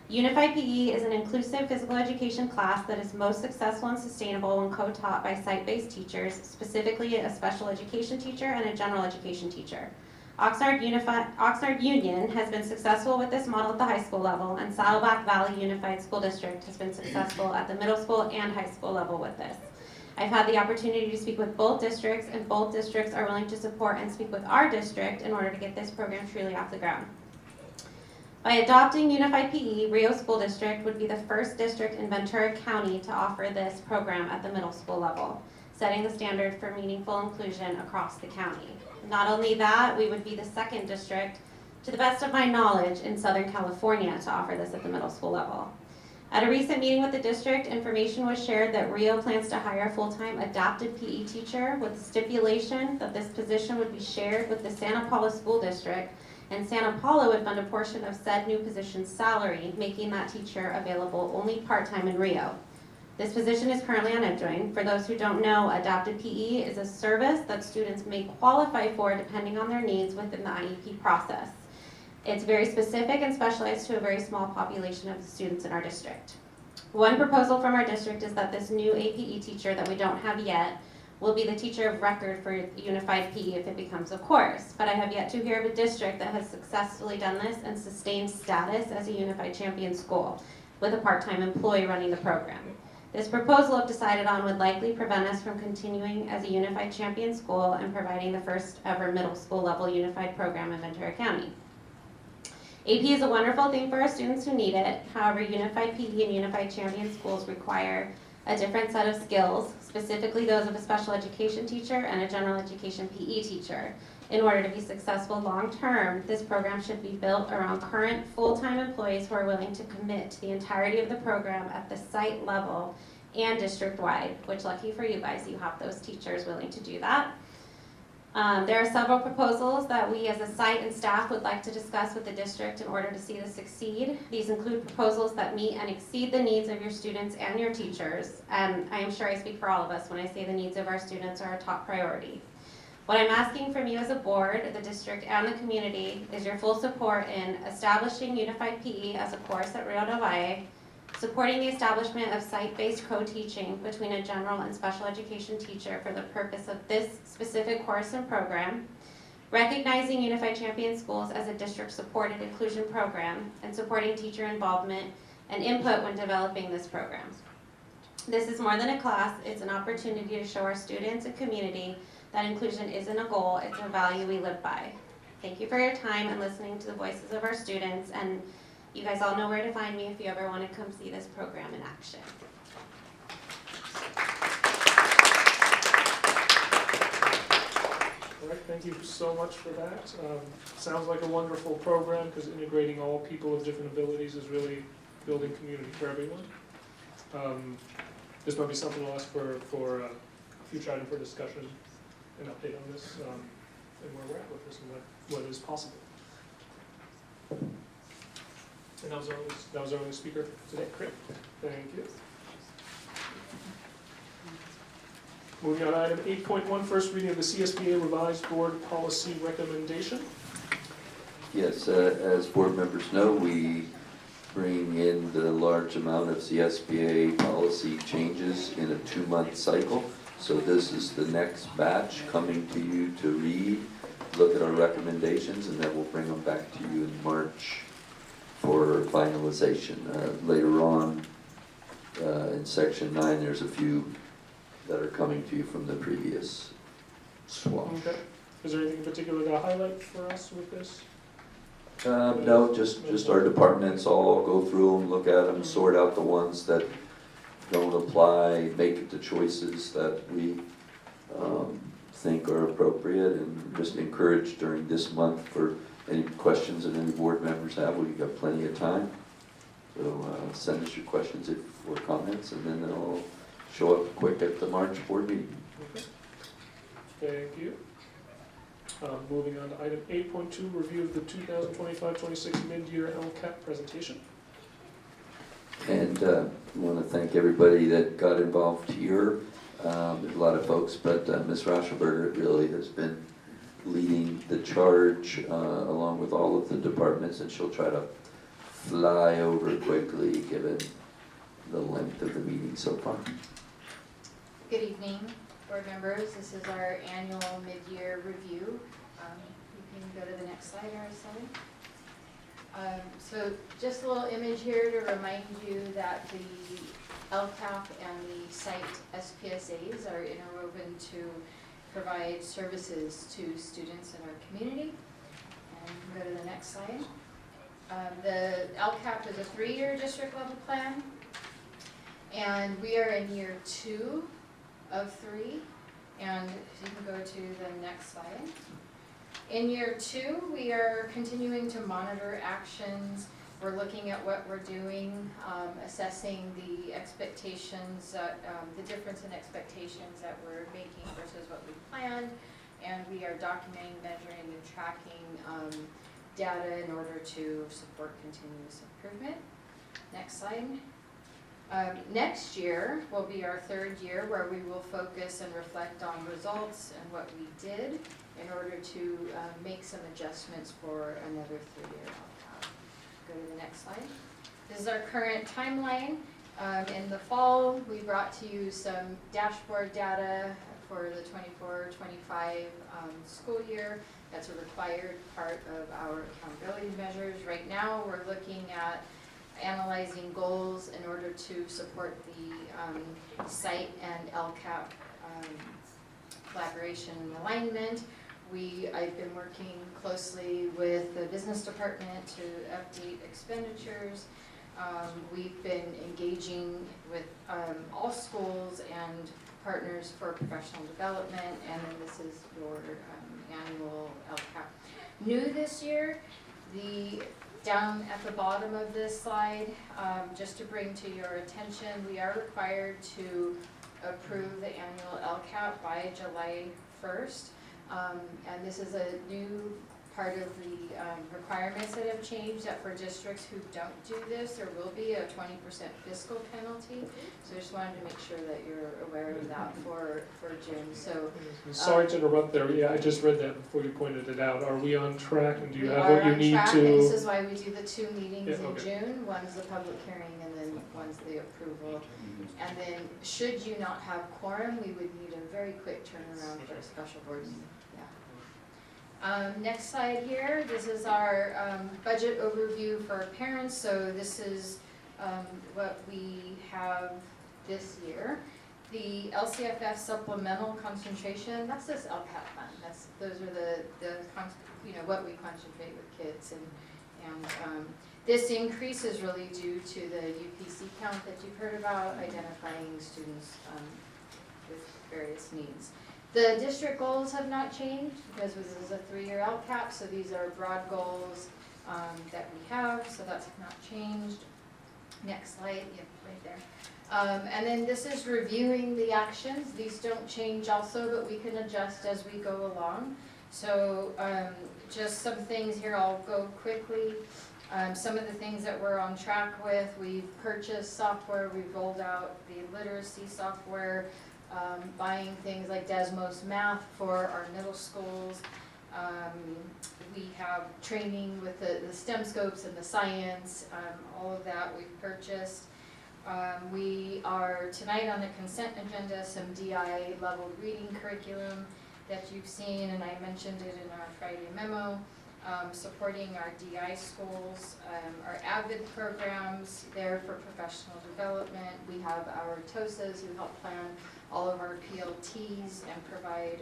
Unified PE is an inclusive physical education class that is most successful and sustainable when co-taught by site-based teachers, specifically a special education teacher and a general education teacher. Oxnard Union has been successful with this model at the high school level, and Saddleback Valley Unified School District has been successful at the middle school and high school level with this. I've had the opportunity to speak with both districts, and both districts are willing to support and speak with our district in order to get this program truly off the ground. By adopting Unified PE, Rio School District would be the first district in Ventura County to offer this program at the middle school level, setting the standard for meaningful inclusion across the county. Not only that, we would be the second district, to the best of my knowledge, in Southern California to offer this at the middle school level. At a recent meeting with the district, information was shared that Rio plans to hire a full-time adapted PE teacher with the stipulation that this position would be shared with the Santa Paula School District, and Santa Paula would fund a portion of said new position's salary, making that teacher available only part-time in Rio. This position is currently unadjoined. For those who don't know, adapted PE is a service that students may qualify for depending on their needs within the IEP process. It's very specific and specialized to a very small population of the students in our district. One proposal from our district is that this new APE teacher that we don't have yet will be the teacher of record for Unified PE if it becomes a course. But I have yet to hear of a district that has successfully done this and sustained status as a Unified Champion school with a part-time employee running the program. This proposal, if decided on, would likely prevent us from continuing as a Unified Champion school and providing the first ever middle school level unified program in Ventura County. AP is a wonderful thing for our students who need it. However, Unified PE and Unified Champion schools require a different set of skills, specifically those of a special education teacher and a general education PE teacher. In order to be successful long-term, this program should be built around current full-time employees who are willing to commit to the entirety of the program at the site level and district-wide, which, lucky for you guys, you have those teachers willing to do that. There are several proposals that we as a site and staff would like to discuss with the district in order to see this succeed. These include proposals that meet and exceed the needs of your students and your teachers, and I am sure I speak for all of us when I say the needs of our students are our top priority. What I'm asking from you as a board, the district, and the community is your full support in establishing Unified PE as a course at Rio del Valle, supporting the establishment of site-based co-teaching between a general and special education teacher for the purpose of this specific course and program, recognizing Unified Champion Schools as a district-supported inclusion program, and supporting teacher involvement and input when developing this program. This is more than a class, it's an opportunity to show our students and community that inclusion isn't a goal, it's a value we live by. Thank you for your time and listening to the voices of our students, and you guys all know where to find me if you ever want to come see this program in action. All right, thank you so much for that. Sounds like a wonderful program because integrating all people of different abilities is really building community for everyone. This might be something we'll ask for a future item for discussion, an update on this, and where we're at with this and what is possible. And that was our only speaker today. Great, thank you. Moving on to item 8.1, first reading of the CSBA revised board policy recommendation. Yes, as board members know, we bring in the large amount of CSBA policy changes in a 2-month cycle. So this is the next batch coming to you to read, look at our recommendations, and then we'll bring them back to you in March for finalization. Later on in section 9, there's a few that are coming to you from the previous swap. Okay. Is there anything in particular to highlight for us with this? No, just our departments all go through them, look at them, sort out the ones that don't apply, make the choices that we think are appropriate, and just encourage during this month for any questions that any board members have. We've got plenty of time. So send us your questions or comments, and then they'll show up quick at the March board meeting. Okay. Thank you. Moving on to item 8.2, review of the 2025-26 mid-year LCAP presentation. And I want to thank everybody that got involved here. There's a lot of folks, but Ms. Rauschenberger really has been leading the charge along with all of the departments, and she'll try to fly over quickly given the length of the meeting so far. Good evening, board members. This is our annual mid-year review. You You can go to the next slide, Araceli. So just a little image here to remind you that the LCAP and the site SPSAs are interwoven to provide services to students in our community. And you can go to the next slide. The LCAP is a 3-year district level plan, and we are in year 2 of 3. And you can go to the next slide. In year 2, we are continuing to monitor actions. We're looking at what we're doing, assessing the expectations, the difference in expectations that we're making versus what we planned. And we are documenting, measuring, and tracking data in order to support continuous improvement. Next slide. Next year will be our 3rd year where we will focus and reflect on results and what we did in order to make some adjustments for another 3-year LCAP. Go to the next slide. This is our current timeline. In the fall, we brought to you some dashboard data for the 24-25 school year. That's a required part of our accountability measures. Right now, we're looking at analyzing goals in order to support the site and LCAP collaboration and alignment. I've been working closely with the business department to update expenditures. We've been engaging with all schools and partners for professional development, and then this is your annual LCAP. New this year, down at the bottom of this slide, just to bring to your attention, we are required to approve the annual LCAP by July 1st. And this is a new part of the requirements that have changed, that for districts who don't do this, there will be a 20% fiscal penalty. So I just wanted to make sure that you're aware of that for June. So sorry to interrupt there. Yeah, I just read that before you pointed it out. Are we on track, and do you we have are what you on need track, to? and this is why we do the 2 meetings Yeah, okay. in June. One's the public hearing, and then one's the approval. And then, should you not have quorum, we would need a very quick turnaround for a special board meeting. Next slide here, this is our budget overview for parents. So this is what we have this year. The LCFF supplemental concentration, that's this LCAP fund. Those are what we concentrate with kids. And this increase is really due to the UPC count that you've heard about, identifying students with various needs. The district goals have not changed because this is a 3-year LCAP, so these are broad goals that we have, so that's not changed. Next slide, yeah, right there. And then this is reviewing the actions. These don't change also, but we can adjust as we go along. So just some things here, I'll go quickly. Some of the things that we're on track with, we've purchased software, we've rolled out the literacy software, buying things like Desmos Math for our middle schools. We have training with the STEM scopes and the science, all of that we've purchased. We are tonight on the consent agenda, some DI level reading curriculum that you've seen, and I mentioned it in our Friday memo. Supporting our DI schools, our AVID programs there for professional development. We have our TOSAs who help plan all of our PLTs and provide,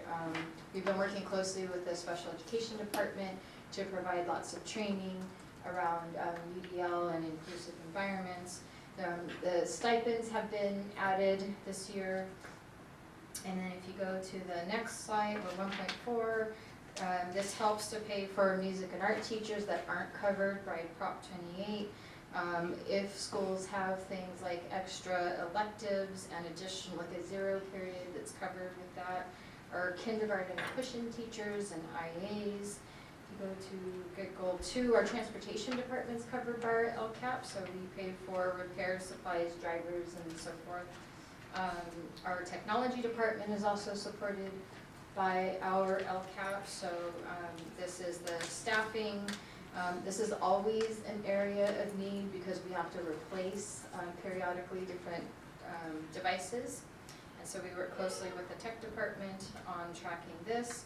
we've been working closely with the special education department to provide lots of training around UDL and inclusive environments. The stipends have been added this year. And then if you go to the next slide, we're 1.4. This helps to pay for music and art teachers that aren't covered by Prop 28. If schools have things like extra electives and additional, like a 0 period that's covered with that, or kindergarten cushion teachers and IAs. If you go to good goal 2, our transportation department's covered by our LCAP, so we pay for repairs, supplies, drivers, and so forth. Our technology department is also supported by our LCAP, so this is the staffing. This is always an area of need because we have to replace periodically different devices. And so we work closely with the tech department on tracking this.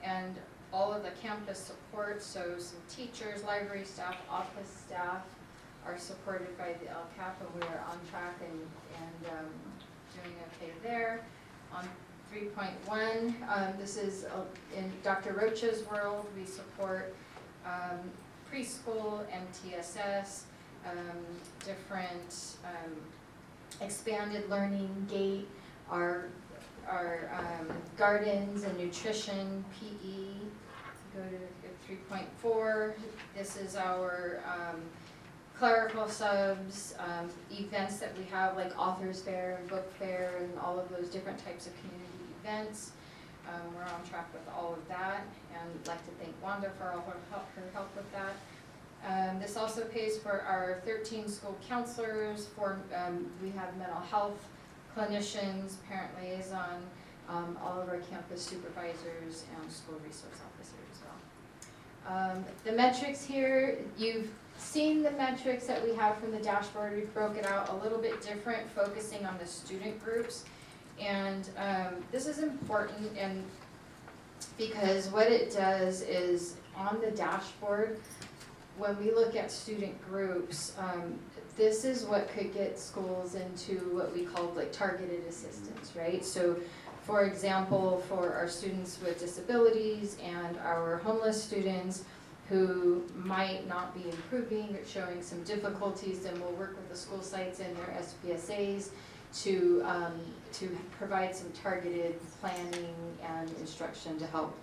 And all of the campus support, so some teachers, library staff, office staff are supported by the LCAP, and we are on track and doing okay there. On 3.1, this is in Dr. Rocha's world. We support preschool, MTSS, different expanded learning, GATE, our gardens and nutrition, PE. Go to 3.4. This is our clerical subs, events that we have like authors fair and book fair and all of those different types of community events. We're on track with all of that, and I'd like to thank Wanda for all her help with that. This also pays for our 13 school counselors. We have mental health clinicians, parent liaison, all of our campus supervisors, and school resource officers as well. The metrics here, you've seen the metrics that we have from the dashboard. We've broken it out a little bit different, focusing on the student groups. And this is important, and because what it does is on the dashboard, when we look at student groups, this is what could get schools into what we call like targeted assistance, right? So for example, for our students with disabilities and our homeless students who might not be improving or showing some difficulties, then we'll work with the school sites and their SPSAs to provide some targeted planning and instruction to help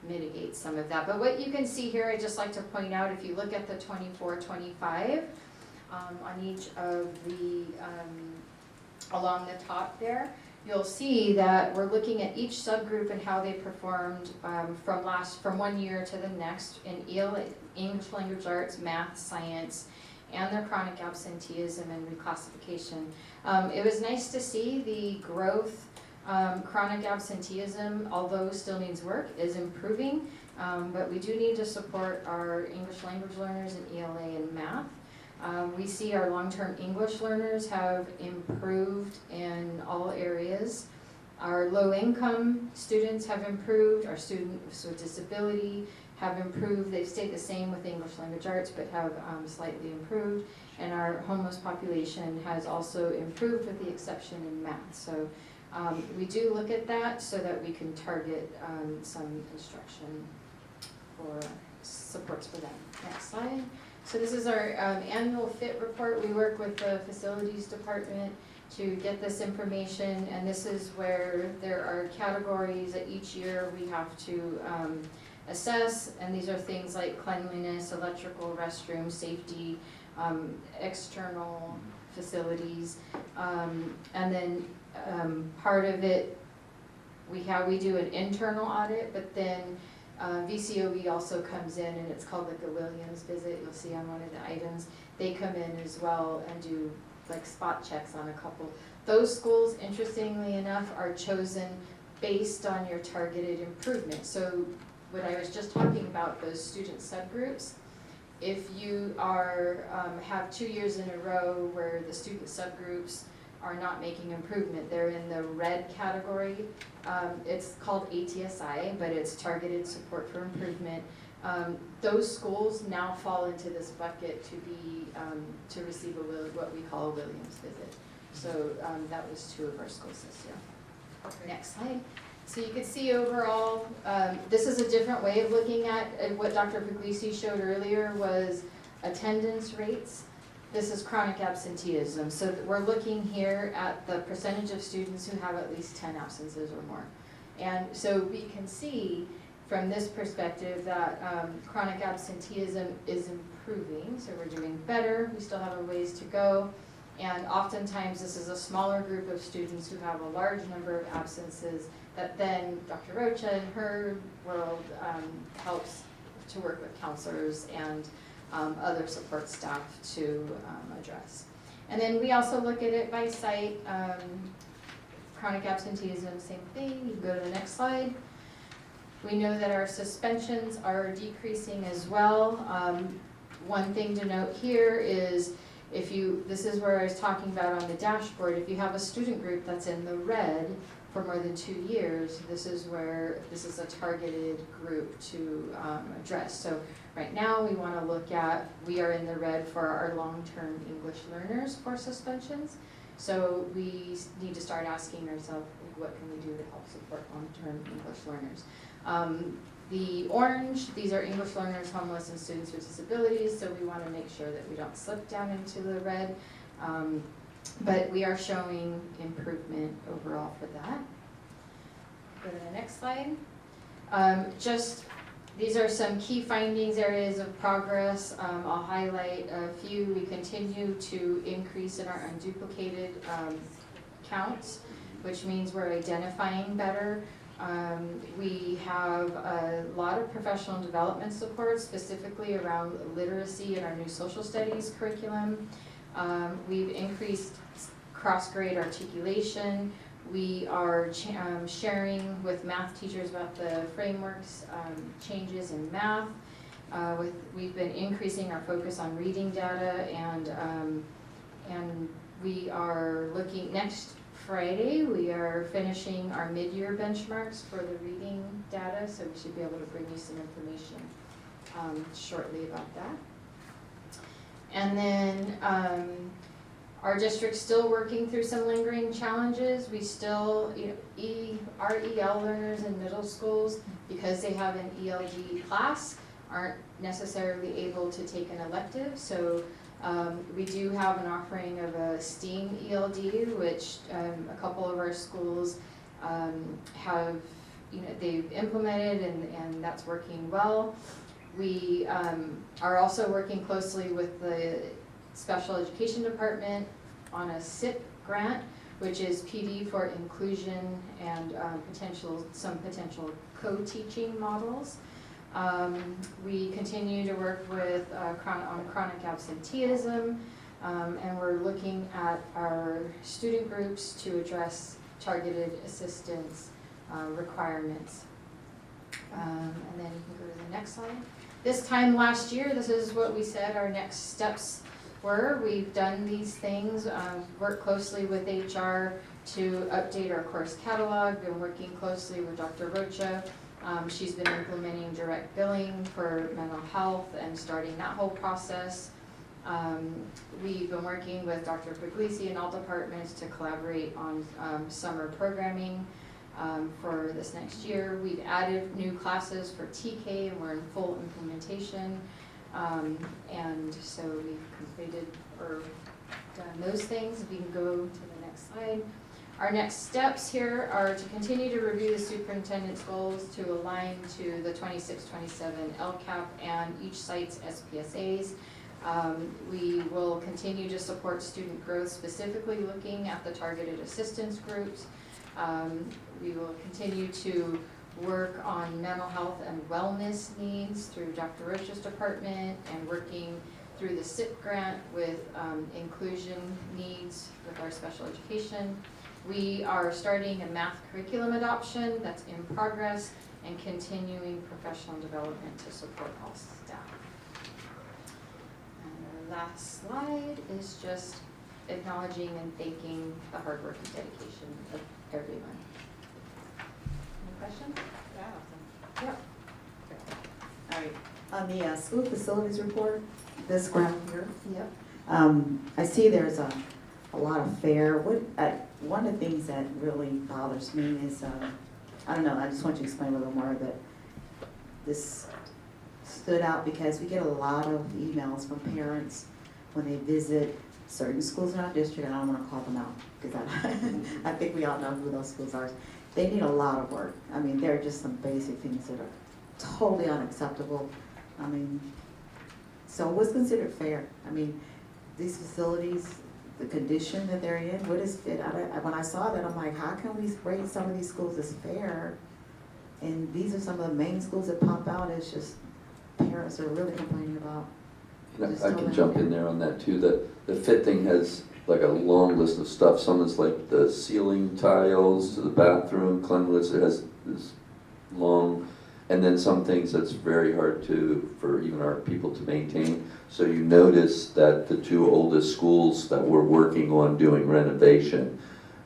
mitigate some of that. But what you can see here, I'd just like to point out, if you look at the 24-25 on each of the, along the top there, you'll see that we're looking at each subgroup and how they performed from 1 year to the next in ELA, English Language Arts, Math, Science, and their chronic absenteeism and reclassification. It was nice to see the growth. Chronic absenteeism, although still needs work, is improving, but we do need to support our English language learners in ELA and Math. We see our long-term English learners have improved in all areas. Our low-income students have improved. Our students with disability have improved. They've stayed the same with English language arts, but have slightly improved. And our homeless population has also improved, with the exception in Math. So we do look at that so that we can target some instruction for supports for them. Next slide. So this is our annual FIT report. We work with the facilities department to get this information, and this is where there are categories that each year we have to assess, and these are things like cleanliness, electrical, restroom, safety, external facilities, and then part of it, we do an internal audit, but then VCOE also comes in, and it's called like a Williams visit. You'll see on one of the items. They come in as well and do like spot checks on a couple. Those schools, interestingly enough, are chosen based on your targeted improvement. So what I was just talking about, those student subgroups, if you are have 2 years in a row where the student subgroups are not making improvement, they're in the red category. It's called ATSI, but it's targeted support for improvement. Those schools now fall into this bucket to be to receive what we call a Williams visit. So that was 2 of our schools this year. Okay. Next slide. So you can see overall, this is a different way of looking at what Dr. Puglisi showed earlier was attendance rates. This is chronic absenteeism. So we're looking here at the percentage of students who have at least 10 absences or more. And so we can see from this perspective that chronic absenteeism is improving. So we're doing better. We still have a ways to go. And oftentimes this is a smaller group of students who have a large number of absences that then Dr. Rocha in her world helps to work with counselors and other support staff to address. And then we also look at it by site. Chronic absenteeism, same thing. You can go to the next slide. We know that our suspensions are decreasing as well. One thing to note here is this is where I was talking about on the dashboard, if you have a student group that's in the red, for more than 2 years, this is a targeted group to address. So right now, we want to look at, we are in the red for our long-term English learners for suspensions. So we need to start asking ourselves, what can we do to help support long-term English learners? The orange, these are English learners, homeless, and students with disabilities, so we want to make sure that we don't slip down into the red. But we are showing improvement overall for that. Go to the next slide. These are some key findings, areas of progress. I'll highlight a few. We continue to increase in our unduplicated counts, which means we're identifying better. We have a lot of professional development support, specifically around literacy in our new social studies curriculum. We've increased cross-grade articulation. We are sharing with math teachers about the frameworks changes in math. We've been increasing our focus on reading data, and we are looking, next Friday, we are finishing our mid-year benchmarks for the reading data, so we should be able to bring you some information shortly about that. And then our district's still working through some lingering challenges. We still, our EL learners in middle schools, because they have an ELD class, aren't necessarily able to take an elective. So we do have an offering of a STEAM ELD, which a couple of our schools have, they've implemented, and that's working well. We are also working closely with the Special Education Department on a SIP grant, which is PD for inclusion and some potential co-teaching models. We continue to work with on chronic absenteeism, and we're looking at our student groups to address targeted assistance requirements. And then you can go to the next slide. This time last year, this is what we said our next steps were. We've done these things, worked closely with HR to update our course catalog, been working closely with Dr. Rocha. She's been implementing direct billing for mental health and starting that whole process. We've been working with Dr. Puglisi and all departments to collaborate on summer programming for this next year. We've added new classes for TK, and we're in full implementation. And so we've completed or done those things. We can go to the next slide. Our next steps here are to continue to review the superintendent's goals to align to the 26-27 LCAP and each site's SPSAs. We will continue to support student growth, specifically looking at the targeted assistance groups. We will continue to work on mental health and wellness needs through Dr. Rocha's department, and working through the SIP grant with inclusion needs with our special education. We are starting a math curriculum adoption that's in progress, and continuing professional development to support all staff. And our last slide is just acknowledging and thanking the hard work and dedication of everyone. Any questions? Yeah. Yep. All right, on the school facilities report, this graph here. Yep. I see there's a lot of fair. One of the things that really bothers me is, I don't know, I just want you to explain a little more, that this stood out because we get a lot of emails from parents when they visit certain schools in our district, and I don't want to call them out because I think we all know who those schools are. They need a lot of work. I mean, there are just some basic things that are totally unacceptable. I mean, so what's considered fair? I mean, these facilities, the condition that they're in, what is fit? When I saw that, I'm like, how can we rate some of these schools as fair? And these are some of the main schools that pop out as just parents are really complaining about. I can jump in there on that too. The fit thing has like a long list of stuff. Some is like the ceiling tiles to the bathroom cleanliness. It has this long, and then some things that's very hard for even our people to maintain. So you notice that the two oldest schools that we're working on doing renovation,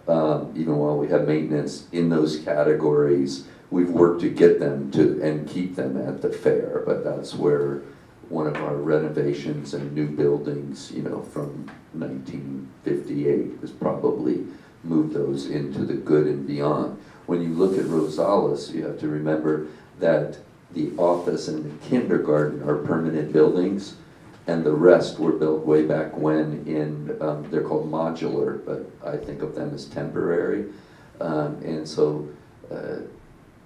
even while we have maintenance in those categories, we've worked to get them to and keep them at the fair, but that's where one of our renovations and new buildings, from 1958 is probably moved those into the good and beyond. When you look at Rosales, you have to remember that the office and the kindergarten are permanent buildings, and the rest were built way back when they're called modular, but I think of them as temporary. And so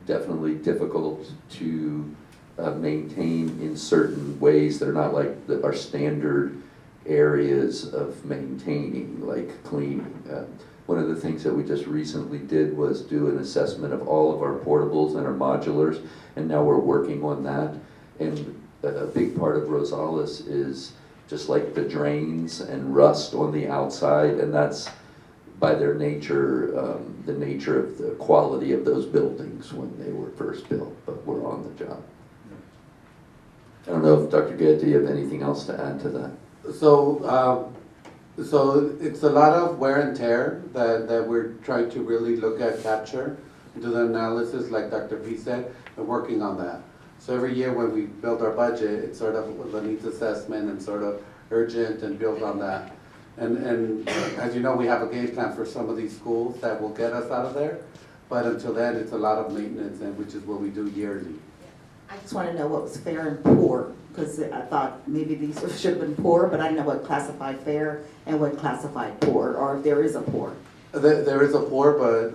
definitely difficult to maintain in certain ways. They're not like our standard areas of maintaining, like cleaning. One of the things that we just recently did was do an assessment of all of our portables and our modulars, and now we're working on that. And a big part of Rosales is just like the drains and rust on the outside, and that's by their nature, the nature of the quality of those buildings when they were first built, but we're on the job. I don't know if Dr. Gett, do you have anything else to add to that? So it's a lot of wear and tear that we're trying to really look at, capture, do the analysis like Dr. P said, and working on that. So every year when we build our budget, it's sort of the needs assessment and sort of urgent and build on that. And as you know, we have a game plan for some of these schools that will get us out of there. But until then, it's a lot of maintenance, and which is what we do yearly. I just want to know what was fair and poor, because I thought maybe these should have been poor, but I didn't know what classified fair and what classified poor, or if there is a poor. There is a poor, but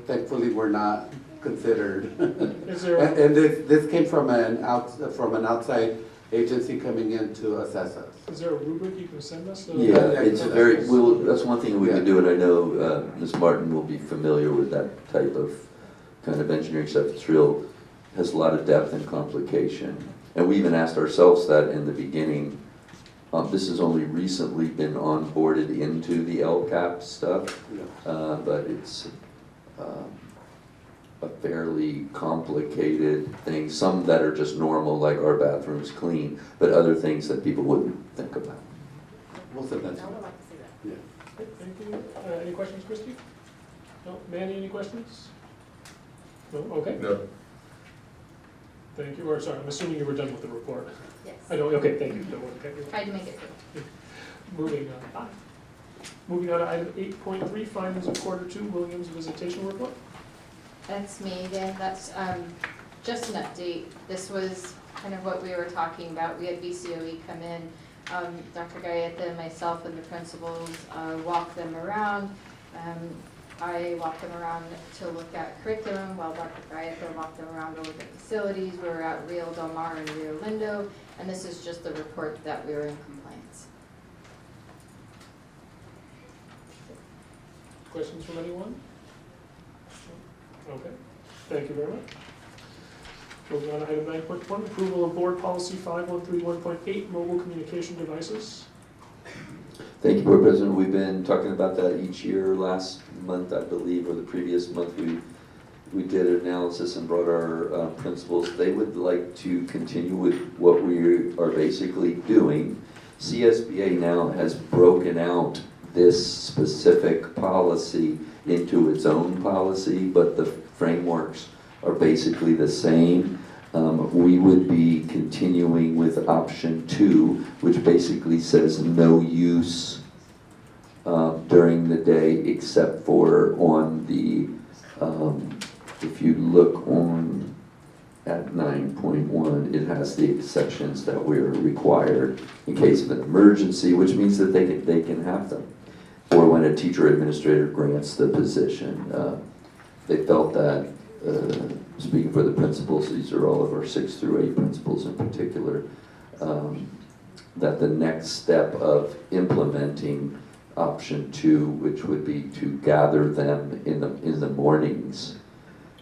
thankfully we're not considered. Is there and this came from an outside agency coming in to assess us. Is there a rubric you can send us? Yeah, it's that's one thing we can do, and I know Ms. Martin will be familiar with that type of kind of engineering stuff. It's has a lot of depth and complication. And we even asked ourselves that in the beginning. This has only recently been onboarded into the LCAP stuff, but it's a fairly complicated thing. Some that are just normal, like our bathroom's clean, but other things that people wouldn't think about. We'll send that. Yeah. Thank you. Any questions, Christy? No? Manny, any questions? No? Okay. No. Thank you. Or sorry, I'm assuming you were done with the report. Yes. I know. Okay, thank you. Don't worry. Okay. Tried to make it quick. Moving on. Moving on to item 8.3, findings of Q2 Williams Visitation Report. That's me again. That's just an update. This was kind of what we were talking about. We had BCOE come in. Dr. Galletta, myself, and the principals walked them around. I walked them around to look at curriculum, while Dr. Galletta walked them around to look at facilities. We were at Rio Del Mar and Rio Lindo, and this is just the report that we were in compliance. Questions from anyone? Okay, thank you very much. Moving on to item 9.1, approval of board policy 5131.8, mobile communication devices. Thank you, Board President. We've been talking about that each year. Last month, I believe, or the previous month, we did an analysis and brought our principals. They would like to continue with what we are basically doing. CSBA now has broken out this specific policy into its own policy, but the frameworks are basically the same. We would be continuing with option 2, which basically says no use during the day except for on the, if you look on at 9.1, it has the exceptions that we're required in case of an emergency, which means that they can have them. Or when a teacher or administrator grants the position. They felt that, speaking for the principals, these are all of our 6 through 8 principals in particular, that the next step of implementing option 2, which would be to gather them in the mornings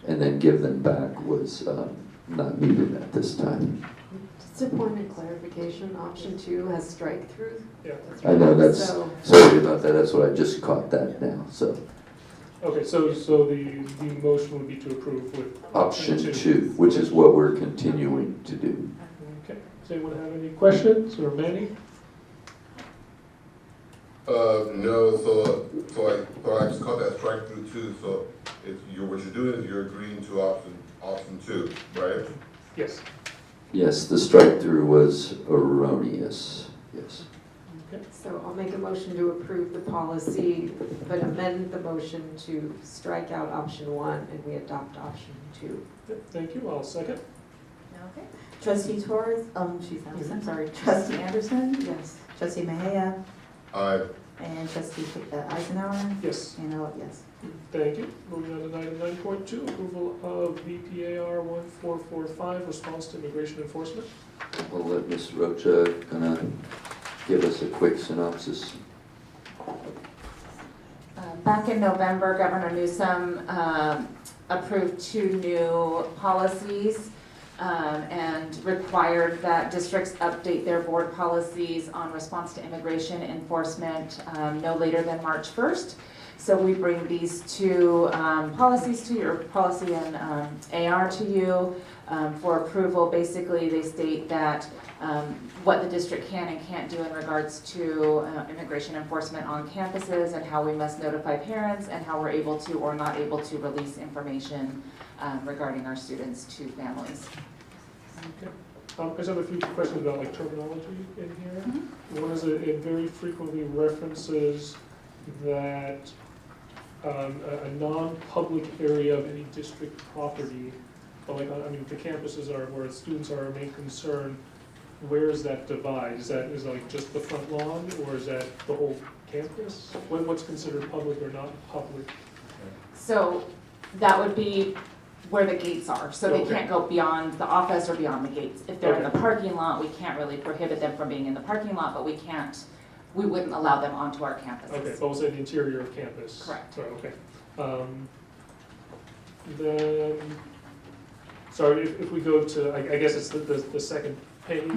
and then give them back, was not needed at this time. Just a point of clarification, option 2 has strike-through. Yeah. I know, sorry about that, that's what I just caught that now, so. Okay, so the motion would be to approve with Option 2, which is what we're continuing to do. Okay, does anyone have any questions, or Manny? No, so I just caught that strike through too, so what you're doing is you're agreeing to option two, right? Yes. Yes, the strike through was erroneous, yes. Okay. So I'll make a motion to approve the policy, but amend the motion to strike out option 1 and we adopt option 2. Yep, thank you, I'll second. Okay. Trustee Torres, she's absent, I'm sorry. Trustee Anderson? Yes. Trustee Mejia? Aye. And Trustee Eisenhower? Yes. And I'll vote yes. Thank you. Moving on to item 9.2, approval of BPAR 1445, response to immigration enforcement. We'll let Ms. Rocha kind of give us a quick synopsis. Back in November, Governor Newsom approved 2 new policies and required that districts update their board policies on response to immigration enforcement no later than March 1st. So we bring these 2 policies to your policy and AR to you for approval. Basically, they state that what the district can and can't do in regards to immigration enforcement on campuses and how we must notify parents and how we're able to or not able to release information regarding our students to families. Okay. I just have a few questions about like terminology in here. Mm-hmm. One is it very frequently references that a non-public area of any district property, but like, I mean, the campuses are where students are our main concern. Where is that divide? Is it like just the front lawn, or is that the whole campus? What's considered public or not public? So that would be where the gates are. So they Okay. can't go beyond the office or beyond the gates. If they're in the Okay. parking lot, we can't really prohibit them from being in the parking lot, but we wouldn't allow them onto our campuses. Okay, but was it the interior of campus? Correct. Sorry, okay. Then, sorry, if we go to, I guess it's the second page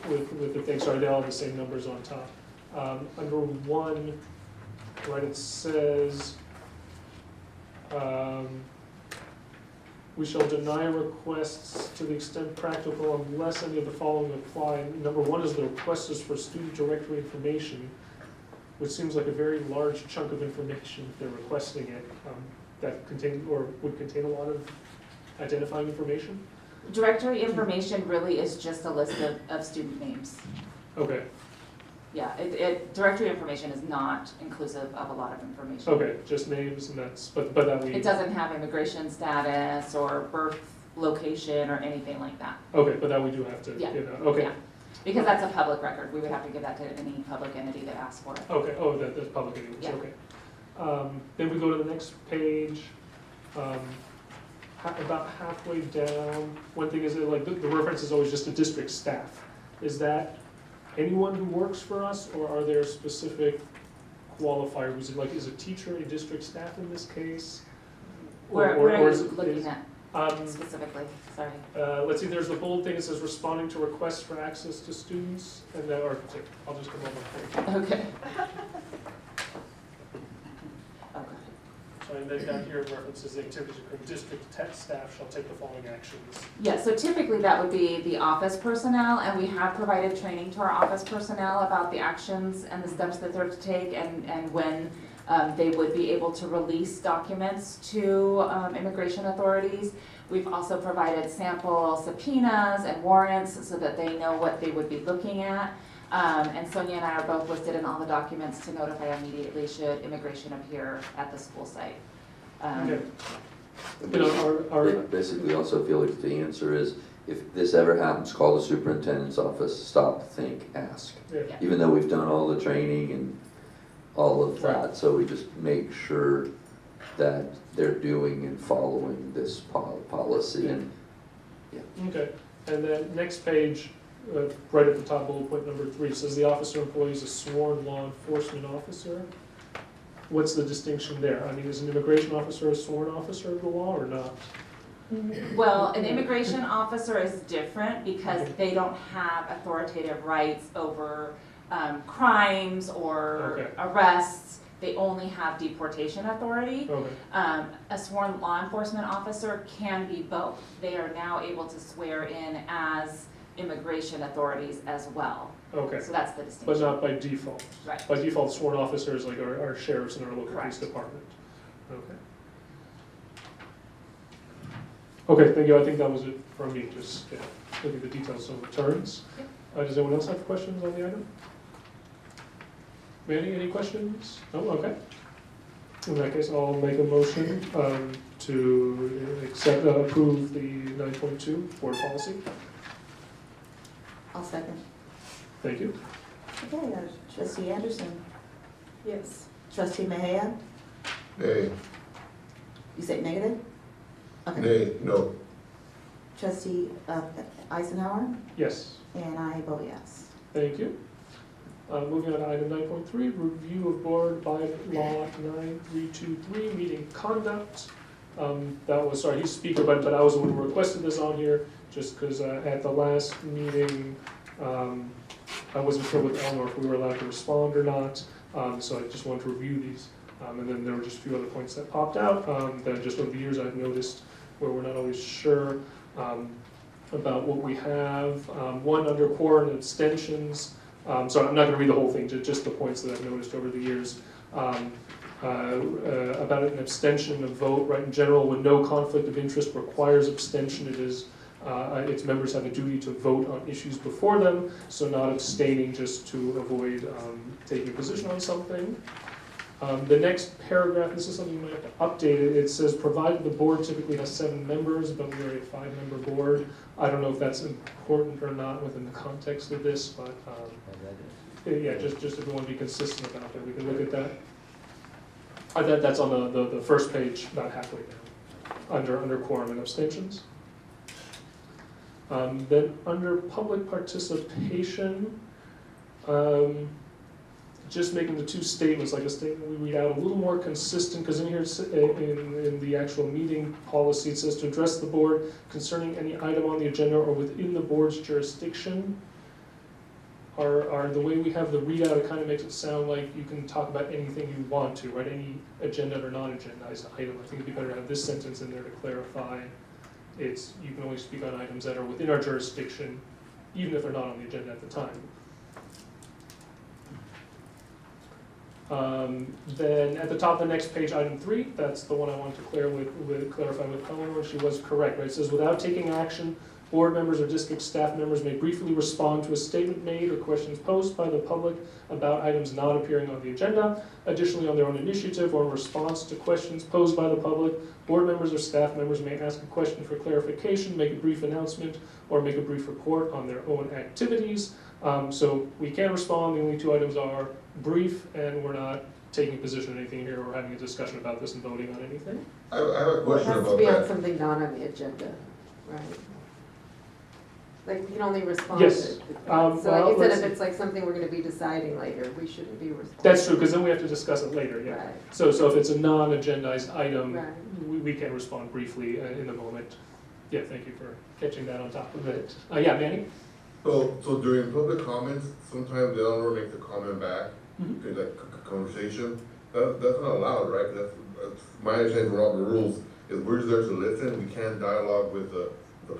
with the thing, sorry, they all have the same numbers on top. Under 1, right, it says, we shall deny requests to the extent practical unless any of the following apply. Number 1 is the request is for student directory information, which seems like a very large chunk of information if they're requesting it, that contain, or would contain a lot of identifying information. Directory information really is just a list of student names. Okay, Yeah, directory information is not inclusive of a lot of information. okay, just names and that's, but that we. It doesn't have immigration status or birth location or anything like that. Okay, but that we do have to, Yeah. Okay. Yeah. Because that's a public record. We would have to give that to any public entity that asks for it. Okay, that's public anyways, Yeah. okay. Then we go to the next page, about halfway down, one thing is that like the reference is always just to district staff. Is that anyone who works for us, or are there specific qualifiers? Is a teacher a district staff in this case? Where Or are is you it- looking at specifically? Sorry. Let's see, there's the bold thing that says responding to requests for access to students, and then, or, I'll just come over. Okay. So, and then down here it references the activities of district tech staff shall take the following actions. Yeah, so typically that would be the office personnel, and we have provided training to our office personnel about the actions and the steps that they're to take and when they would be able to release documents to immigration authorities. We've also provided sample subpoenas and warrants so that they know what they would be looking at. And Sonia and I are both listed in all the documents to notify immediately should immigration appear at the school site. Okay. Basically, also feel like the answer is, if this ever happens, call the superintendent's office, stop, think, ask. Yeah. Even though we've done all the training and all of that, so we just make sure that they're doing and following this policy. And Okay, and then next page, right at the top, bullet point number 3, says the officer employee is a sworn law enforcement officer. What's the distinction there? I mean, is an immigration officer a sworn officer of the law or not? Well, an immigration officer is different because they don't have authoritative rights over crimes or arrests. They only have deportation authority. Okay. A sworn law enforcement officer can be both. They are now able to swear in as immigration authorities as well. Okay, So that's the distinction. but not by default. Right. By default, sworn officers like our sheriffs and our local police Correct. department. Okay. Okay, thank you. I think that was it from me, just looking at the details of returns. Does anyone else have questions on the item? Manny, any questions? No? Okay. In that case, I'll make a motion to approve the 9.2 board policy. I'll second. Thank you. Okay, trustee Anderson, Yes. trustee Mejia, Nay. you said negative? Okay. Nay, no. Trustee Eisenhower, Yes. and I vote yes. Thank you. Moving on to item 9.3, review of board by law 9323, meeting conduct. That was, sorry, he's speaker, but I was the one who requested this on here, just because at the last meeting, I wasn't sure with Eleanor if we were allowed to respond or not, so I just wanted to review these. And then there were just a few other points that popped out, that just over the years I've noticed where we're not always sure about what we have. One under quorum and abstentions. So I'm not going to read the whole thing, just the points that I've noticed over the years. About an abstention of vote, right, in general, when no conflict of interest requires abstention, its members have a duty to vote on issues before them, so not abstaining just to avoid taking a position on something. The next paragraph, this is something you might have to update it. It says, provided the board typically has 7 members, but we are a 5-member board. I don't know if that's important or not within the context of this, but yeah, just if we want to be consistent about it, we can look at that. That's on the first page, about halfway down, under quorum and abstentions. Then under public participation, just making the 2 statements, like a statement we read out, a little more consistent, because in here, in the actual meeting policy, it says to address the board concerning any item on the agenda or within the board's jurisdiction. The way we have the readout, it kind of makes it sound like you can talk about anything you want to, right? Any agenda or non-agendized item. I think it'd be better to have this sentence in there to clarify. You can only speak on items that are within our jurisdiction, even if they're not on the agenda at the time. Then at the top of the next page, item 3, that's the one I wanted to clarify with Eleanor. She was correct, right? It says, without taking action, board members or district staff members may briefly respond to a statement made or questions posed by the public about items not appearing on the agenda. Additionally, on their own initiative or in response to questions posed by the public, board members or staff members may ask a question for clarification, make a brief announcement, or make a brief report on their own activities. So we can respond. The only 2 items are brief, and we're not taking a position on anything here or having a discussion about this and voting on anything. I have a question It has to about be on that. something not on the agenda, right? Like, you can only respond. Yes. So Well, like you said, let's- if it's like something we're gonna be deciding later, we shouldn't be responding. That's true, because then we have to discuss it later, yeah. Right. So if it's a non-agendized item, Right. we can respond briefly in the moment. Yeah, thank you for catching that on top of it. Yeah, Manny? So during public comments, sometimes the owner makes a comment back, Mhm. to that conversation. That's not allowed, right? That's my understanding from Robert rules, is we're just there to listen, we can't dialogue with the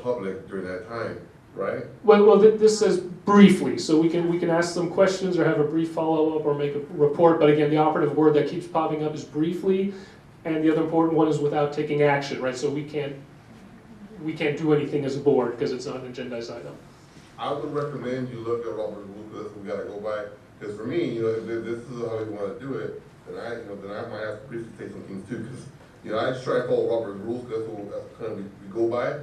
public during that time, right? Well, this says briefly, so we can ask some questions or have a brief follow-up or make a report, but again, the operative word that keeps popping up is briefly, and the other important one is without taking action, right? So we can't do anything as a board because it's not an agendized item. I would recommend you look at Robert rules, because that's what we gotta go by. Because for me, if this is how you wanna do it, then I might have to briefly say some things too, because, I just try to follow Robert's rules, because that's kind of we go by.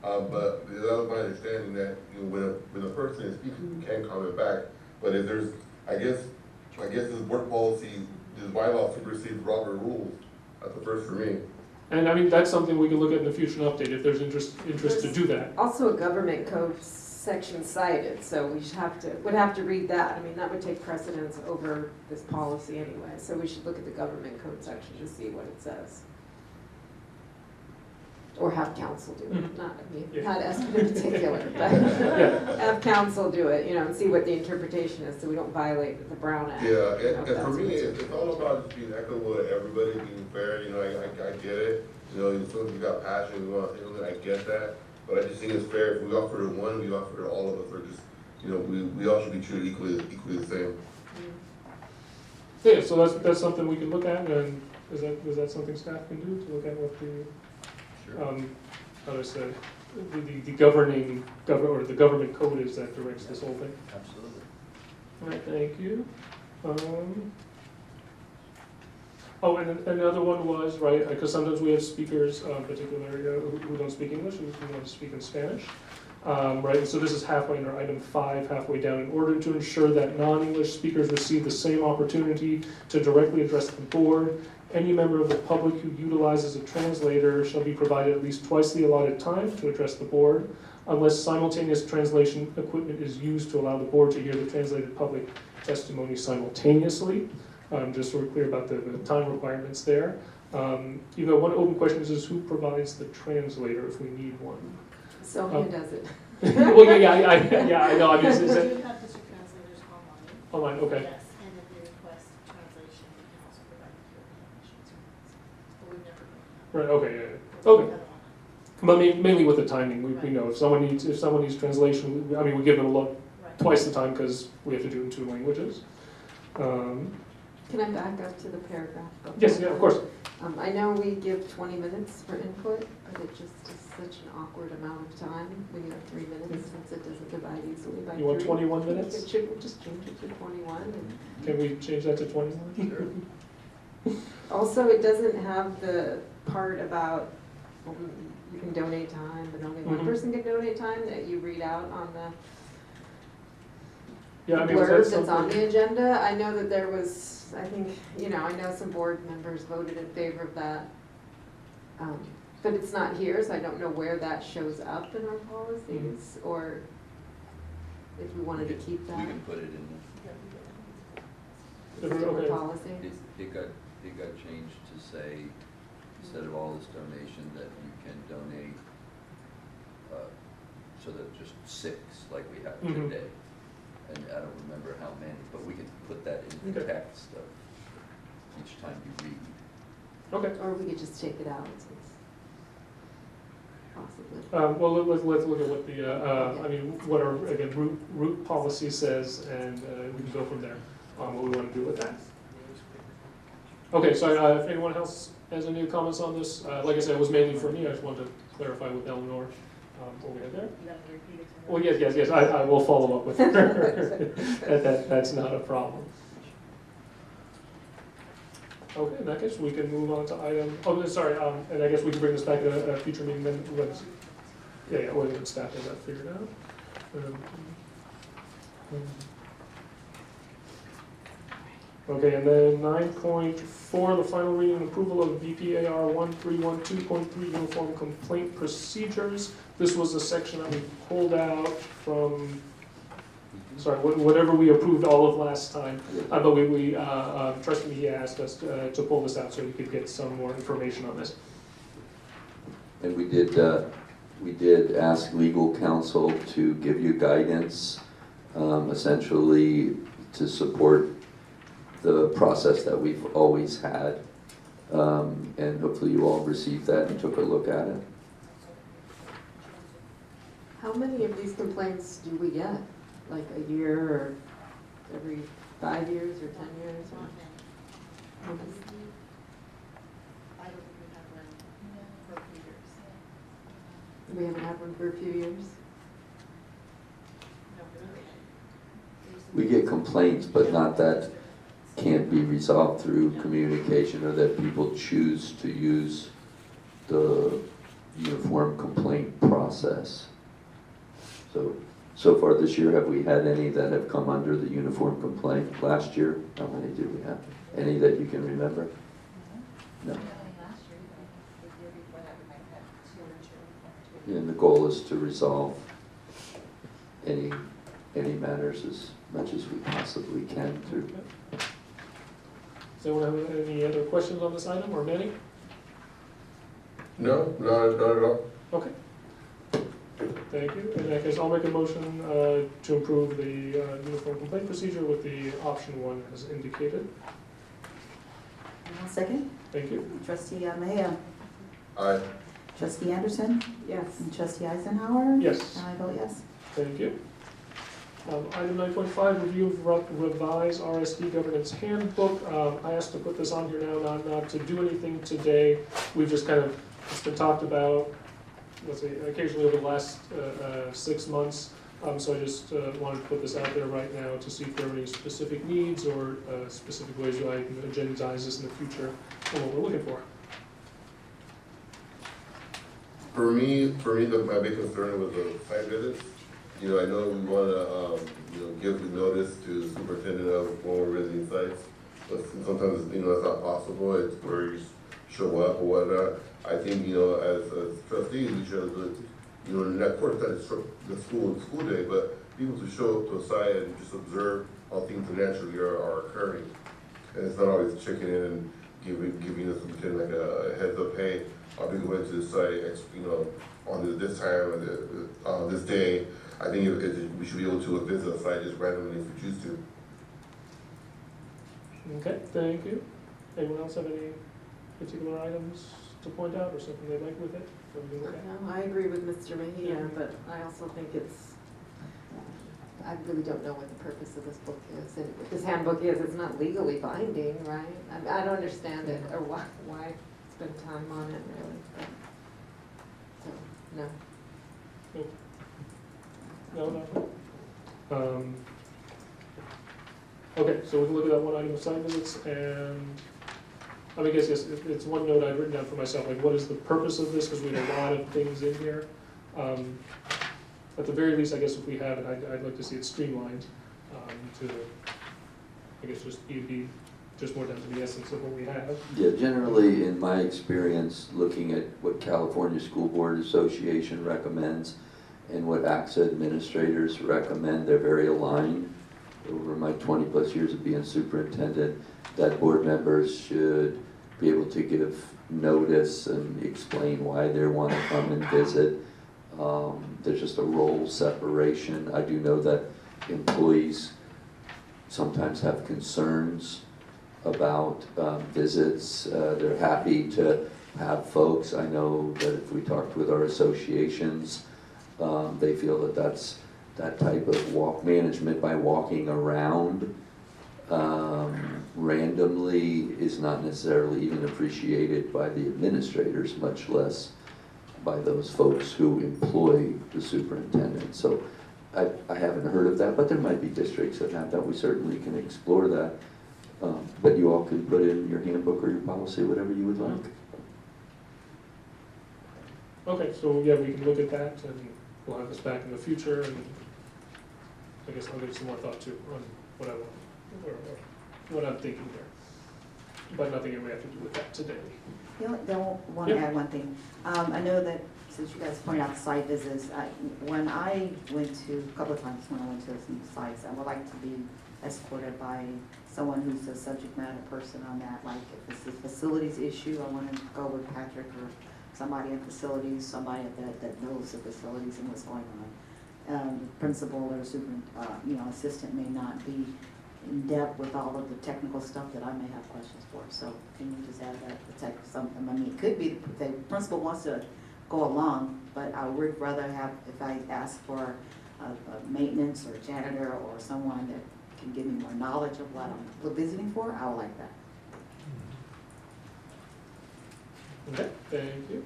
But that was my understanding that, when a person is speaking, you can comment back. But if there's, I guess this board policy, this bylaw supersedes Robert rules. That's the first for me. And I mean, that's something we can look at in the future and update if there's interest to do that. Also a government code section cited, so we would have to read that. I mean, that would take precedence over this policy anyway, so we should look at the government code section to see what it says. Or have council do it, not us in particular, but have council do it, and see what the interpretation is, so we don't violate the Brown Act. Yeah, and for me, it's all about just being equitable to everybody, being fair, I get it. As soon as you got passion, I get that. but I just think it's fair, if we offer to one, we offer to all of us, or just, you know, we all should be treated equally the same. Yeah, so that's something we can look at, and is that something staff can do, to look at what the, how do I say, the the government code is that directs this whole thing? Absolutely. All right, thank you. Oh, and another one was, right, because sometimes we have speakers, particularly who don't speak English, who want to speak in Spanish. Right, and so this is halfway in our item 5, halfway down. In order to ensure that non-English speakers receive the same opportunity to directly address the board, any member of the public who utilizes a translator shall be provided at least twice the allotted time to address the board, unless simultaneous translation equipment is used to allow the board to hear the translated public testimony simultaneously. Just so we're clear about the time requirements there. You've got one open question, is who provides the translator if we need one? So who does it? Well, yeah, I know. I mean, is We that do have district translators online. online? Okay. Yes, and if they request translation, we can also provide interpretation services. But we've never done that. Right. Okay. Yeah. Okay. But mainly with the timing, we know if someone needs translation, I mean, we give them a look twice the time because we have to do it in 2 languages. Can I back up to the paragraph? Yes, yeah, of course. I know we give 20 minutes for input, but it just is such an awkward amount of time when you have 3 minutes, since it doesn't divide easily by 3. You want 21 minutes? Just change it to 21. And Can we change that to 21? Sure. also, it doesn't have the part about you can donate time, but only one person can donate time that you read out on the blurb that's on the agenda. I know that there was, I think, I know some board members voted in favor of that. But it's not here, so I don't know where that shows up in our policies, or if we wanted to keep that. We can put it in It's a different policy. It got changed to say, instead of all this donation, that you can donate, so that just 6, like we have today. And I don't remember how many, but we can put that in the text of each time you read. Okay. Or we could just take it out, possibly. Well, let's look at what the, I mean, what our, again, root policy says, and we can go from there on what we want to do with that. Okay, so if anyone else has any comments on this, like I said, it was mainly for me. I just wanted to clarify with Eleanor what we had there. Well, yes, I will follow up with her. That's not a problem. Okay, in that case, we can move on to item, and I guess we can bring this back at a future meeting then, when staff has that figured out. Okay, and then 9.4, the final reading and approval of VPAR 1312.3 uniform complaint procedures. This was a section that we pulled out from, whatever we approved all of last time. But trustee he asked us to pull this out so we could get some more information on this. And we did ask legal counsel to give you guidance, essentially to support the process that we've always had. And hopefully you all received that and took a look at it. How many of these complaints do we get? Like a year, or every 5 years, or 10 years? I don't think we have one for a few years. We haven't had one for a few years? No, We get complaints, but not that can't be resolved through communication, or that people choose to use the uniform complaint process. So far this year, have we had any that have come under the uniform complaint? Last year, how many did we have? Any that you can remember? No. And the goal is to resolve any matters as much as we possibly can through. Does anyone have any other questions on this item, or Manny? No, not at all. Okay. Thank you. In that case, I'll make a motion to approve the uniform complaint procedure with the option 1 as indicated. Second. Thank you. Trustee Mejia. Aye. Trustee Anderson? Yes. And Trustee Eisenhower? Yes. And I vote yes. Thank you. Item 9.5, review of revised RSD governance handbook. I asked to put this on here now, not to do anything today. We've just kind of, it's been talked about, let's say, occasionally over the last 6 months. So I just wanted to put this out there right now to see if there are any specific needs or specific ways that I can agendize this in the future and what we're looking for. For me, my big concern was the site visits. You know, I know we wanna, give the notice to the superintendent of when we're visiting sites, but sometimes, that's not possible. It's where you show up or whatnot. I think, as trustees, we should, of course, that's the school day, but people to show up to a site and just observe how things naturally are occurring. And it's not always checking in and giving the superintendent like a heads up, hey, I'll be going to the site, on this time, this day. I think we should be able to visit a site just randomly if we choose to. Okay, thank you. Anyone else have any particular items to point out or something they'd like with it? No, I agree with Mr. Mejia, but I also think I really don't know what the purpose of this book is. And what this handbook is, it's not legally binding, right? I don't understand it or why spend time on it really. But, so, no. No. Okay, so we can look at that one item of site visits, and I guess yes, it's one note I've written down for myself, like what is the purpose of this, because we have a lot of things in here. At the very least, I guess if we have it, I'd like to see it streamlined to, I guess, just be just more down to the essence of what we have. Yeah, generally, in my experience, looking at what California School Board Association recommends and what AXA administrators recommend, they're very aligned. Over my 20-plus years of being superintendent, that board members should be able to give notice and explain why they want to come and visit. There's just a role separation. I do know that employees sometimes have concerns about visits. They're happy to have folks. I know that if we talked with our associations, they feel that that's that type of management by walking around randomly is not necessarily even appreciated by the administrators, much less by those folks who employ the superintendent. So I haven't heard of that, but there might be districts that have that. We certainly can explore that. But you all can put in your handbook or your policy, whatever you would like. Okay, so yeah, we can look at that, and we'll have this back in the future, and I guess I'll give some more thought too on what I want, or what I'm thinking here. But nothing we have to do with that today. I want to add one thing. I know that since you guys pointed out the site visits, when I went to, a couple of times when I went to some sites, I would like to be escorted by someone who's a subject matter person on that. Like if it's a facilities issue, I want to go with Patrick or somebody in facilities, somebody that knows the facilities and what's going on. The principal or assistant may not be in depth with all of the technical stuff that I may have questions for. So can you just add that it could be the principal wants to go along, but I would rather have, if I ask for a maintenance or a janitor or someone that can give me more knowledge of what I'm visiting for, I would like that. Okay, thank you.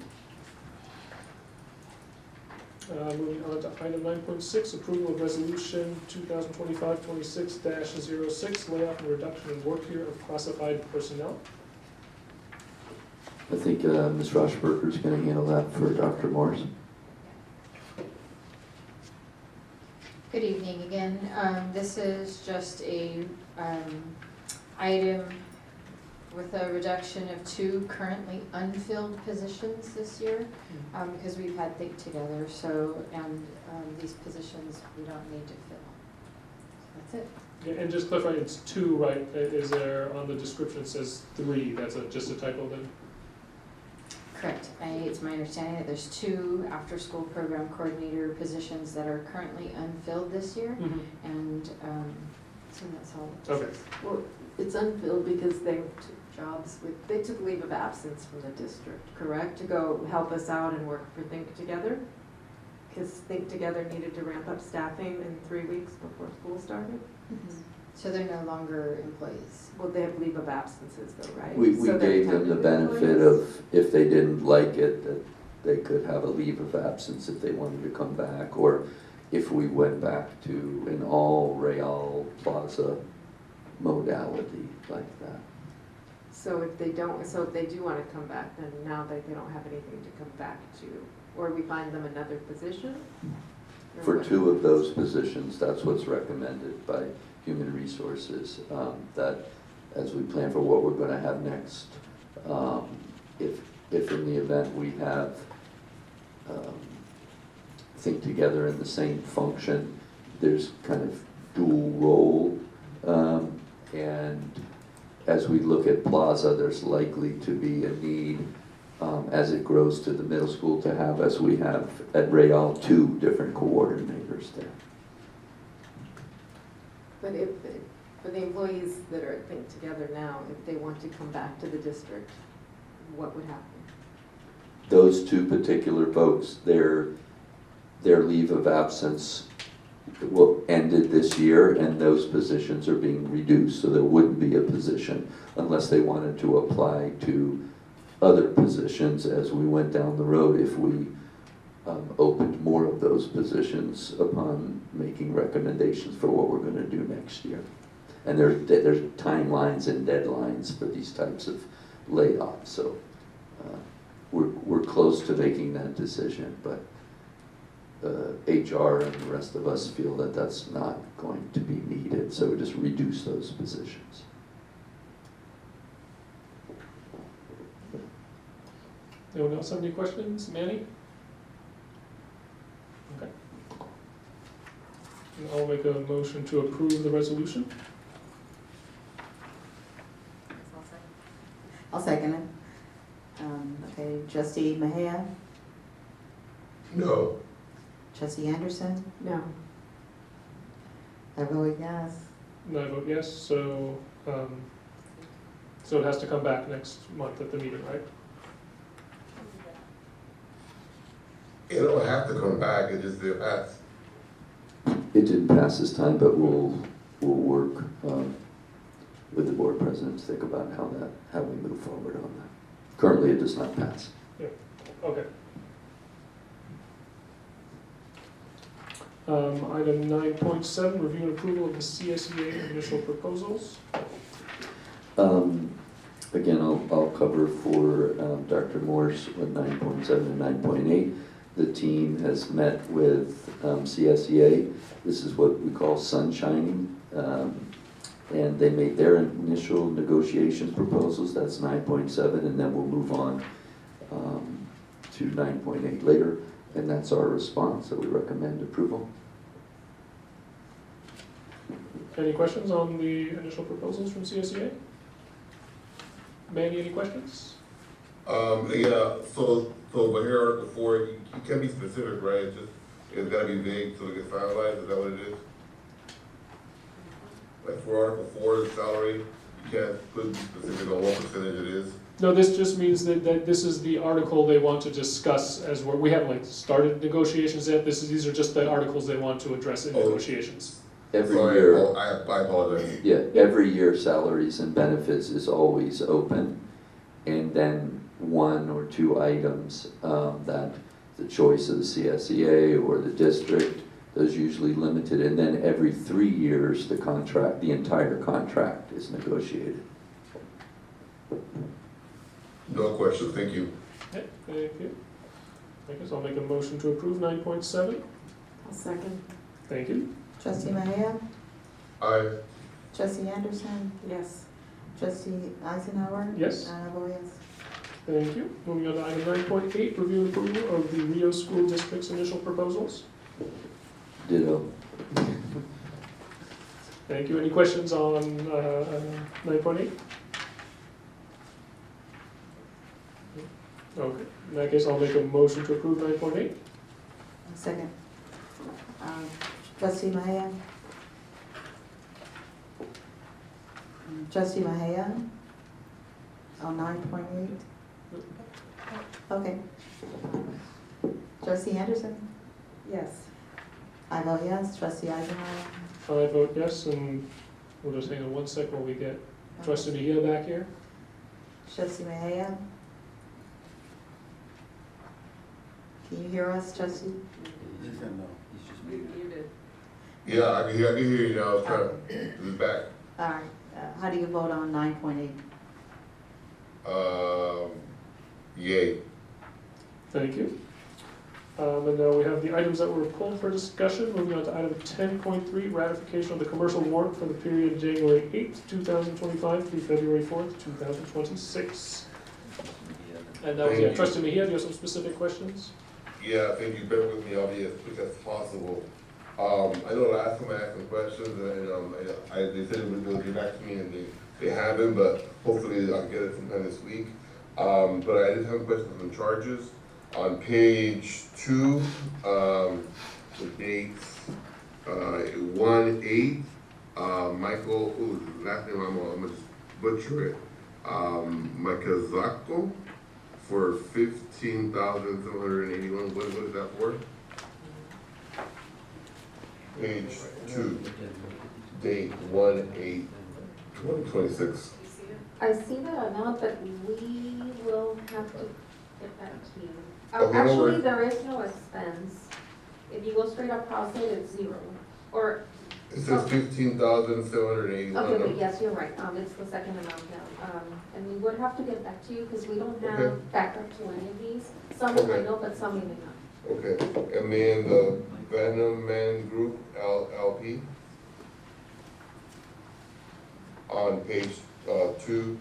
Moving on to item 9.6, approval of resolution 2025-26-06, layoff and reduction in work year of classified personnel. I think Ms. Roshberger is going to handle that for Dr. Morris. Good evening again. This is just a item with a reduction of 2 currently unfilled positions this year, because we've had Think Together, and these positions we don't need to fill. That's it. Yeah, and just clarify, it's 2, right? Is there, on the description it says 3, that's just a typo then? Correct. It's my understanding that there's 2 after-school program coordinator positions that are currently unfilled this year, and So that's all. Okay. Well, it's unfilled because they took jobs with, they took leave of absence from the district, correct? To go help us out and work for Think Together? Because Think Together needed to ramp up staffing in 3 weeks before school started? So they're no longer employees. Well, they have leave of absences though, right? We So they're gave them the technically benefit employees? of, if they didn't like it, that they could have a leave of absence if they wanted to come back, or if we went back to an all Real Plaza modality like that. So if they don't, so if they do want to come back, then now they don't have anything to come back to, or we find them another position? Or For what? 2 of those positions, that's what's recommended by Human Resources, that as we plan for what we're going to have next, if in the event we have Think Together in the same function, there's kind of dual role, and as we look at Plaza, there's likely to be a need as it grows to the middle school to have, as we have at Real, 2 different coordinators there. But if, for the employees that are at Think Together now, if they want to come back to the district, what would happen? Those 2 particular folks, their leave of absence ended this year, and those positions are being reduced, so there wouldn't be a position unless they wanted to apply to other positions as we went down the road, if we opened more of those positions upon making recommendations for what we're going to do next year. And there's timelines and deadlines for these types of layoffs, so we're close to making that decision, but HR and the rest of us feel that that's not going to be needed, so just reduce those positions. Anyone else have any questions? Manny? Okay. And I'll make a motion to approve the resolution. I'll second it. Okay, trustee Mahia, No. trustee Anderson, No. I vote yes. And I vote yes, so it has to come back next month at the meeting, right? It don't have to come back, it just did pass. It didn't pass this time, but we'll work with the board president to think about how we move forward on that. Currently, it does not pass. Yeah, okay. Item 9.7, review and approval of the CSEA initial proposals. Again, I'll cover for Dr. Morse with 9.7 and 9.8. The team has met with CSEA. This is what we call sunshining. And they made their initial negotiation proposals. That's 9.7, and then we'll move on to 9.8 later. And that's our response, that we recommend approval. Any questions on the initial proposals from CSEA? Manny, any questions? Yeah, so but here, Article 4, you can't be specific, right? It's gotta be vague so it gets finalized, is that what it is? Like for Article 4, the salary, you can't put specific on what percentage it is? No, this just means that this is the article they want to discuss as we haven't started negotiations yet. These are just the articles they want to address in negotiations. Every Sorry, year, I apologize. yeah, every year salaries and benefits is always open, and then 1 or 2 items that the choice of the CSEA or the district, those usually limited, and then every 3 years the entire contract is negotiated. No questions, thank you. Okay, thank you. I guess I'll make a motion to approve 9.7. I'll second. Thank you. Trustee Mahia, Aye. trustee Anderson, Yes. trustee Eisenhower. Yes. And I vote yes. Thank you. Moving on to item 9.8, review and approval of the Rio School District's initial proposals. Ditto. Thank you. Any questions on 9.8? Okay. In that case, I'll make a motion to approve 9.8. Second. Trustee Mahia, Trustee Mahia? On 9.8? Okay. Trustee Anderson? Yes. I vote yes. Trustee Eisenhower? I vote yes, and we'll just hang on one sec while we get Trustee Mejia back here. Trustee Mahia? Can you hear us, Trustee? He said no. He's just muted. Yeah, I can hear you now, I was trying to, it's back. All right. How do you vote on 9.8? Yay. Thank you. And now we have the items that were pulled for discussion. Moving on to item 10.3, ratification of the commercial warrant for the period January 8th, 2025 through February 4th, 2026. And that was, yeah, Trustee Mejia, do you have some specific questions? Yeah, thank you. Bear with me. I'll be as quick as possible. I know last time I asked some questions, and they said they'll get back to me, and they haven't, but hopefully I'll get it sometime this week. But I did have questions on charges. On page 2, the dates, 1/8, Michael, last name I'm gonna just butcher it, Makazako, for $15,781. What is that for? Page 2, date 1/8/2026. I see that amount, but we will have to get back to you. Okay, no Actually, worries. there is no expense. If you go straight up across it, it's 0. Or, It says $15,781. okay, but yes, you're right. It's the second amount down. And we would have to get back to you because we don't have Okay. backup to any of these. Some we Okay. might know, but some we may not. Okay, and then the Venom Man Group LLP on page 2,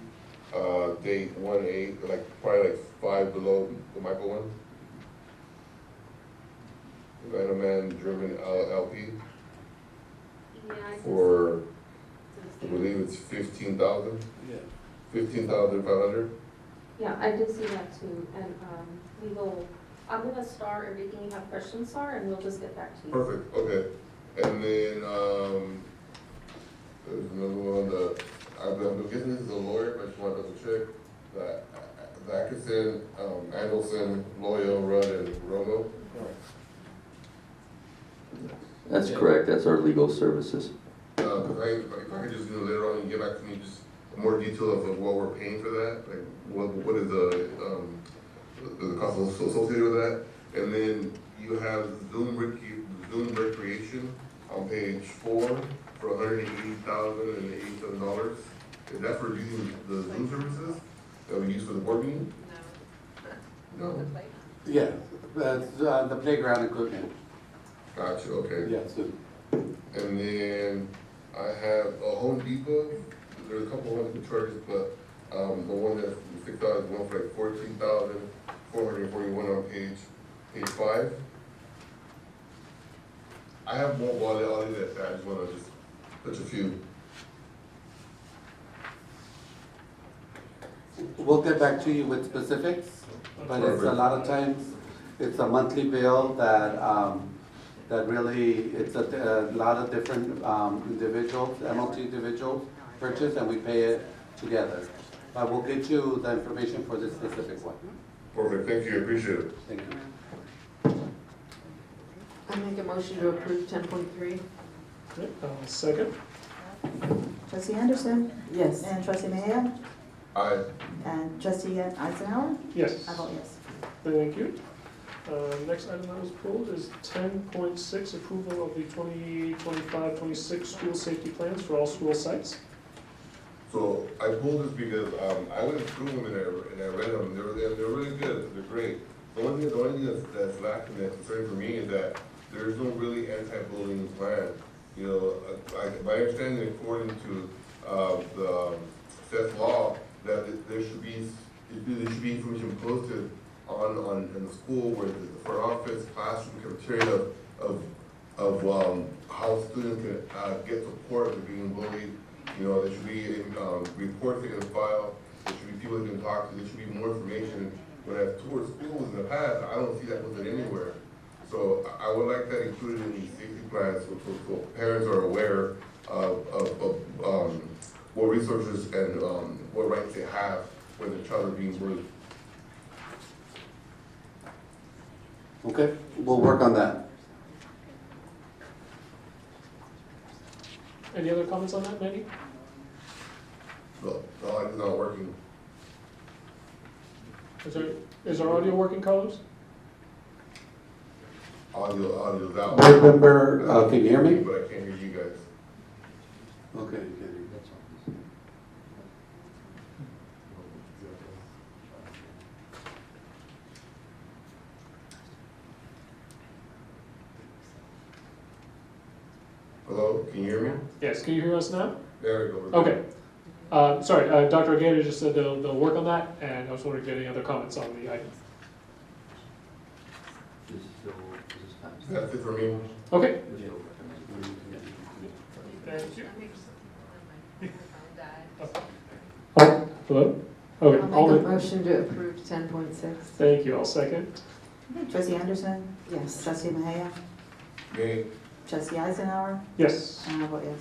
date 1/8, probably 5 below the Michael one. Venom Man German LLP for, I believe it's 15,000. Yeah. 15,500. Yeah, I did see that too. And we will, I'm going to star everything you have questions for, and we'll just get back to you. Perfect, okay. And then, there's another one, I'm guessing this is a lawyer, but I just want to double check. Atkinson, Andelson, Loyal, Rudd, and Romo. That's correct, that's our legal services. If I could just, later on, you get back to me, just more detail of what we're paying for that, like, what is the cost associated with that? And then you have Zoom Recreation on page 4 for $180,087. Is that for using the Zoom services that we use for the board meeting? No. Yeah, that's the playground equipment. Gotcha, okay. Yeah, so. And then I have a Home Depot. There's a couple of charges, but the one that's $6 is one for $14,441 on page 5. I have more while I'll leave it at that. I just want to just touch a few. We'll get back to you with specifics, but it's a lot of times, it's a monthly bill that, that really, it's a lot of different individuals, MLT individuals purchase, and we pay it together. But we'll get you the information for this specific one. Perfect, thank you, I appreciate it. Thank you. I make a motion to approve 10.3. Okay, second. Trustee Anderson? Yes. And Trustee Mahia? Aye. And Trustee Eisenhower? Yes. I vote yes. Thank you. Next item that was pulled is 10.6, approval of the 2025-26 school safety plans for all school sites. So I pulled this because I went through them and I read them. They're really good. They're great. The only thing that's lacking, that's concerning for me, is that there's no really anti-bullying plan. You know, my understanding, according to the Seth's law, that there should be information posted on in the school where the front office, classroom, cafeteria of how students can get support if they're being bullied. You know, there should be reports they can file. There should be people they can talk to. There should be more information. When I've toured schools in the past, I don't see that posted anywhere. So I would like that included in these safety plans, so parents are aware of what resources and, what rights they have when the child is being bullied. Okay, we'll work on that. Any other comments on that, Manny? No, it's not working. Is our audio working, Carlos? Audio's out. Board member, can you hear me? But I can't hear you guys. Okay, you can hear me. Hello, can you hear me? Yes, can you hear us now? There we go. Okay. Sorry, Dr. Agaeta just said they'll work on that, and I was wondering if you had any other comments on the item. That's it for me. Okay. Thank you. Oh, hello? Okay. I'll make a motion to approve 10.6. Thank you, I'll second. Trustee Anderson? Yes. Trustee Mahaya? Me. Trustee Eisenhower? Yes. And I vote yes.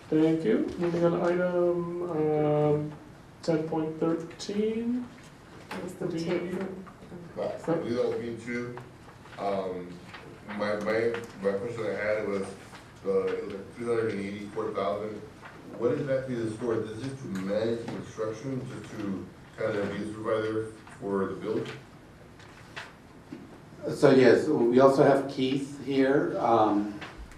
Thank you. Moving on to item 10.13. That was the tape. I believe that was me too. My question I had was, it was like 384,000. What exactly is this for? Is this to manage construction, just to kind of be a supervisor for the build? So yes, we also have Keith here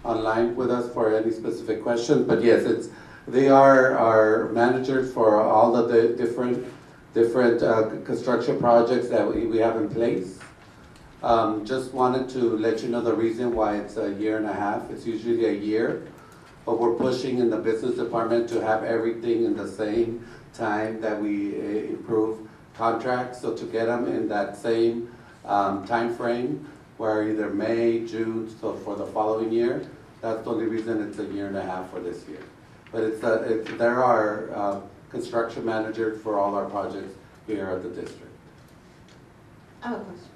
online with us for any specific questions. But yes, they are our managers for all of the different construction projects that we have in place. Just wanted to let you know the reason why it's a year and a half. It's usually a year, but we're pushing in the business department to have everything in the same time that we improve contracts. So to get them in that same time frame, where either May, June, so for the following year, that's the only reason it's a year and a half for this year. But there are construction managers for all our projects here at the district. I have a question.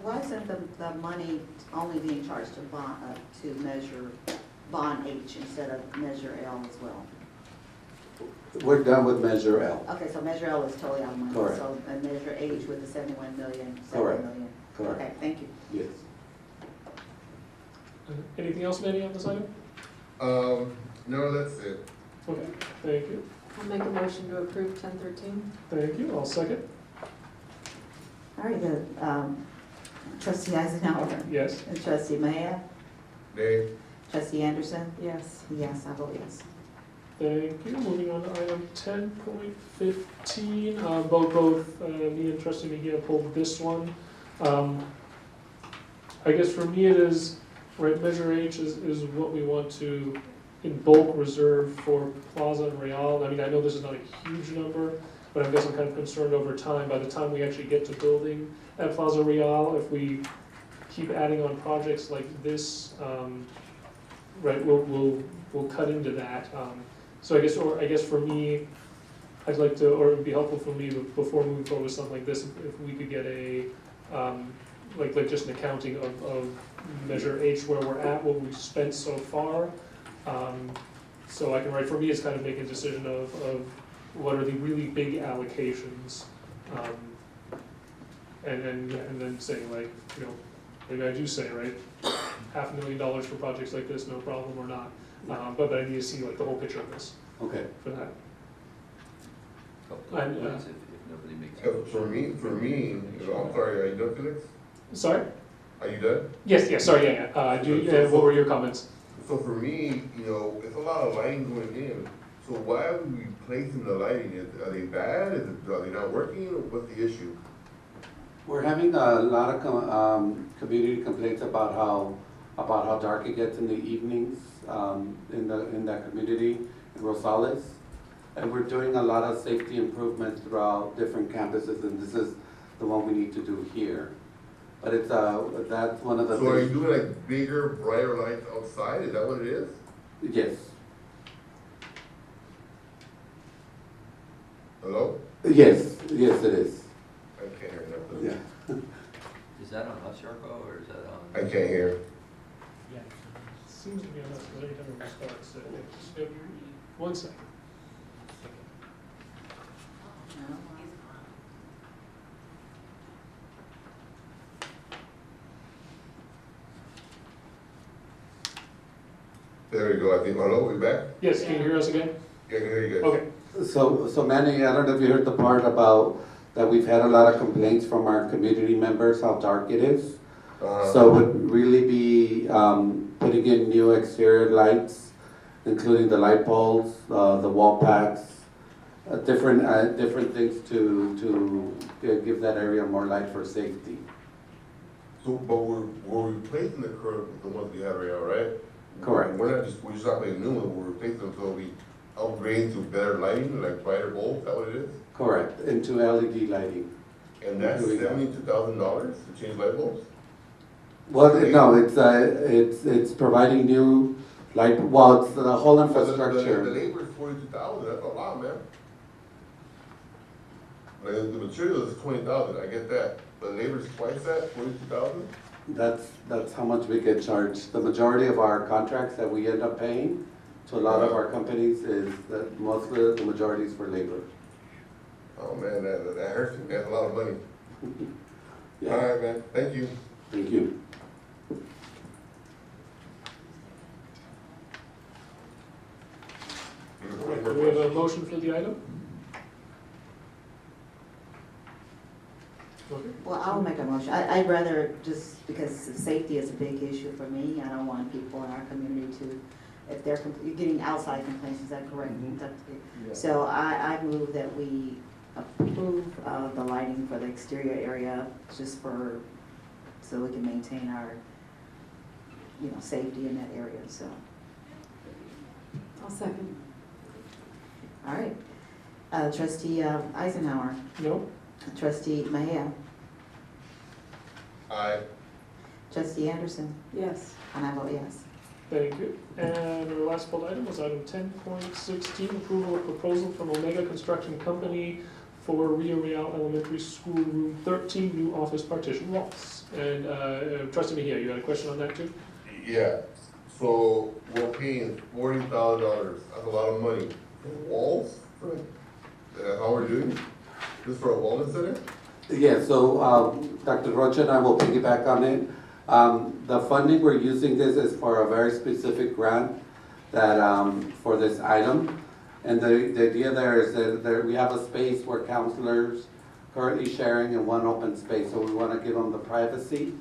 Why isn't the money only being charged to measure bond H instead of measure L as well? We're done with Measure L. Okay, so measure L is totally out of money. Correct. So and measure H with the 71 million, 7 Correct. million. Correct. Okay, thank you. Yes. Anything else, Manny, on this item? No, that's it. Okay, thank you. I'll make a motion to approve 10.13. Thank you, I'll second. All right, the trustee Eisenhower? Yes. And trustee Mahaya? Nay. Trustee Anderson? Yes. Yes, I vote yes. Thank you. Moving on to item 10.15. Both me and trustee Mejia pulled this one. I guess for me it is, right, Measure H is what we want to in bulk reserve for Plaza and Real. I mean, I know this is not a huge number, but I guess I'm kind of concerned over time, by the time we actually get to building at Plaza Real, if we keep adding on projects like this, right, we'll cut into that. So I guess for me, I'd like to, or it would be helpful for me before moving forward with something like this, if we could get a, like just an accounting of Measure H, where we're at, what we've spent so far. So I can write, for me, it's kind of making a decision of what are the really big allocations, and then saying, like, you know, maybe I do say, right, $500,000 for projects like this, no problem, or not. But I need to see like the whole picture of this. Okay. For that. Couple of points if nobody makes. For me, I'm sorry, are you done, Felix? Sorry? Are you done? Yes, sorry, yeah. What were your comments? So for me, you know, it's a lot of lighting going in. So why are we replacing the lighting? Are they bad? Are they not working? Or what's the issue? We're having a lot of community complaints about how dark it gets in the evenings in that community in Rosales, and we're doing a lot of safety improvements throughout different campuses, and this is the one we need to do here. But it's that's one of the. So are you doing like bigger, brighter lights outside? Is that what it is? Yes. Hello? Yes, it is. I can't hear nothing. Yeah. Is that on us, Yarko, or is that on? I can't hear. Yeah. Seems to be on us, because every time it starts, just 1 second. There you go, I think, hello, we back? Yes, can you hear us again? Yeah, I can hear you guys. Okay. So Manny, I don't know if you heard the part about that we've had a lot of complaints from our community members, how dark it is. So would really be putting in new exterior lights, including the light bulbs, the wall packs, different things to give that area more light for safety. So, but we're replacing the current, the ones we have right now, right? Correct. We're just not making new ones, we're replacing them, so we upgrade to better lighting, like brighter bulbs, is that what it is? Correct, into LED lighting. And that's $72,000 to change light bulbs? Well, no, it's providing new light, well, it's the whole infrastructure. The labor is $42,000, that's a lot, man. Like, the material is $20,000, I get that, but labor is twice that, $42,000? That's how much we get charged. The majority of our contracts that we end up paying to a lot of our companies is that mostly the majority is for labor. Oh man, that hurts me, that's a lot of money. Yeah. All right, man, thank you. Thank you. Do we have a motion for the item? Okay. Well, I'll make a motion. I'd rather, just because safety is a big issue for me, I don't want people in our community to, if they're you're getting outside complaints, is that correct? Yeah. So I move that we approve the lighting for the exterior area, just for, so we can maintain our, safety in that area, so. I'll second. All right. Trustee Eisenhower. No? Trustee Mahia. Aye. Trustee Anderson. Yes. And I vote yes. Thank you. And our last pulled item was item 10.16, approval of proposal from Omega Construction Company for Rio Real Elementary School Room 13 new office partition walls. And Trustee Mejia, you had a question on that too? Yeah, so we're paying $40,000, that's a lot of money for walls? That's all we're doing? Just for a wellness center? Yeah, so Dr. Rocha and I will piggyback on it. The funding we're using this is for a very specific grant that for this item. And the idea there is that we have a space where counselors currently sharing in one open space. So we want to give them the privacy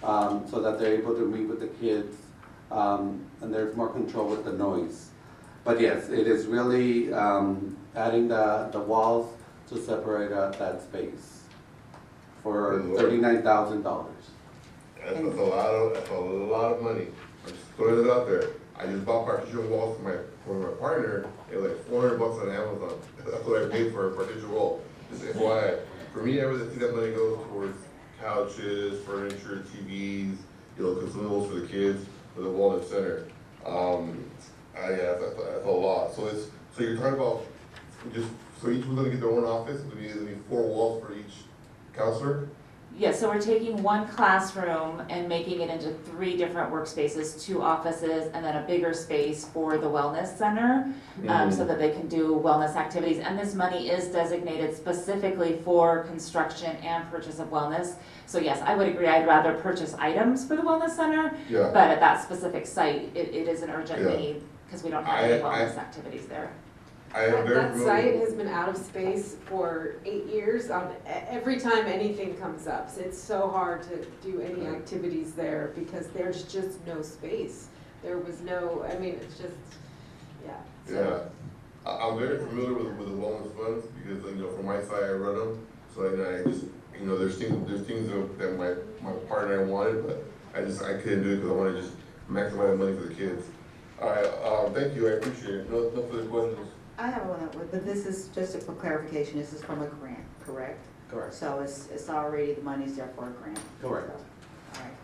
so that they're able to meet with the kids and there's more control with the noise. But yes, it is really adding the walls to separate out that space for $39,000. That's a lot of money. I'm just throwing it out there. I just bought partition walls for my partner. It was like $400 on Amazon. That's what I paid for a partition wall. Just FYI. For me, I really see that money goes towards couches, furniture, TVs, consumables for the kids, for the wellness center. Yeah, that's a lot. So you're talking about so each one's gonna get their own office. It'll be 4 walls for each counselor. Yeah, so we're taking one classroom and making it into 3 different workspaces, 2 offices, and then a bigger space for the wellness center, so that they can do wellness activities. And this money is designated specifically for construction and purchase of wellness. So yes, I would agree, I'd rather purchase items for the wellness center, Yeah. but at that specific site, it is an urgent Yeah. need, because we don't have any wellness activities there. That site has been out of space for 8 years. Every time anything comes up, it's so hard to do any activities there because there's just no space. There was no, it's just, yeah. Yeah, I'm very familiar with the wellness funds because from my side I run them. So I just there's things that my partner wanted, but I couldn't do it because I want to just maximize the money for the kids. All right, thank you, I appreciate it. No further questions. I have one, but this is just for clarification, this is from a grant, correct? Correct. So it's already, the money's there for a grant? Correct. So, all right.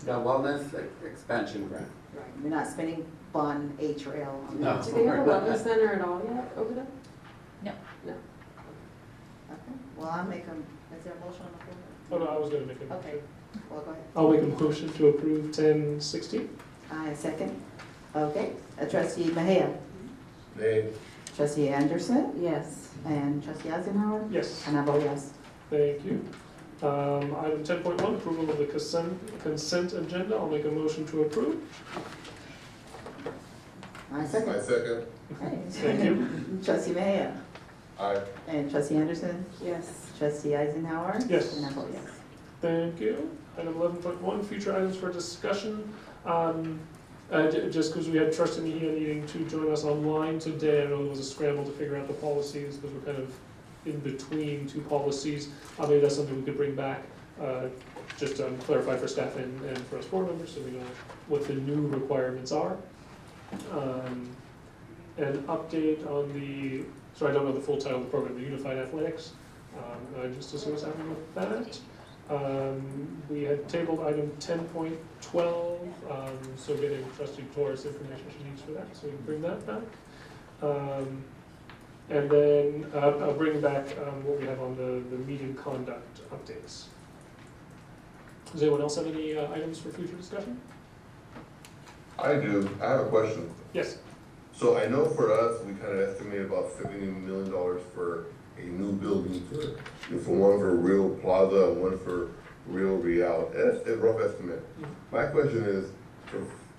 The wellness expansion grant. Right, we're not spending bond H-rail on No. that. Do they have a wellness center at all yet over there? No. No. Okay, well, I'll make is there a motion on the floor? Oh, no, I was gonna make a motion. Okay, well, go ahead. I'll make a motion to approve 10.16. I second. Okay, Trustee Mahia. Nay. Trustee Anderson. Yes. And Trustee Eisenhower. Yes. And I vote yes. Thank you. Item 10.1, approval of the consent agenda. I'll make a motion to approve. I second. I second. Okay. Thank you. Trustee Mejia. Aye. And trustee Anderson. Yes. Trustee Eisenhower. Yes. And I vote yes. Thank you. Item 11.1, future items for discussion. Just because we had trustee Mejia needing to join us online today, I know there was a scramble to figure out the policies because we're kind of in between two policies. Maybe that's something we could bring back, just to clarify for staff and for us board members so we know what the new requirements are. An update on the, so I don't know the full title of the program, the Unified Athletics. Just to see what's happening with that. We had tabled item 10.12, so getting trustee Torres information she needs for that, so we can bring that back. And then I'll bring back what we have on the meeting conduct updates. Does anyone else have any items for future discussion? I do. I have a question. Yes. So I know for us, we kind of estimated about $70 million for a new building for one for Rio Plaza and one for Rio Real. That's a rough estimate. My question is,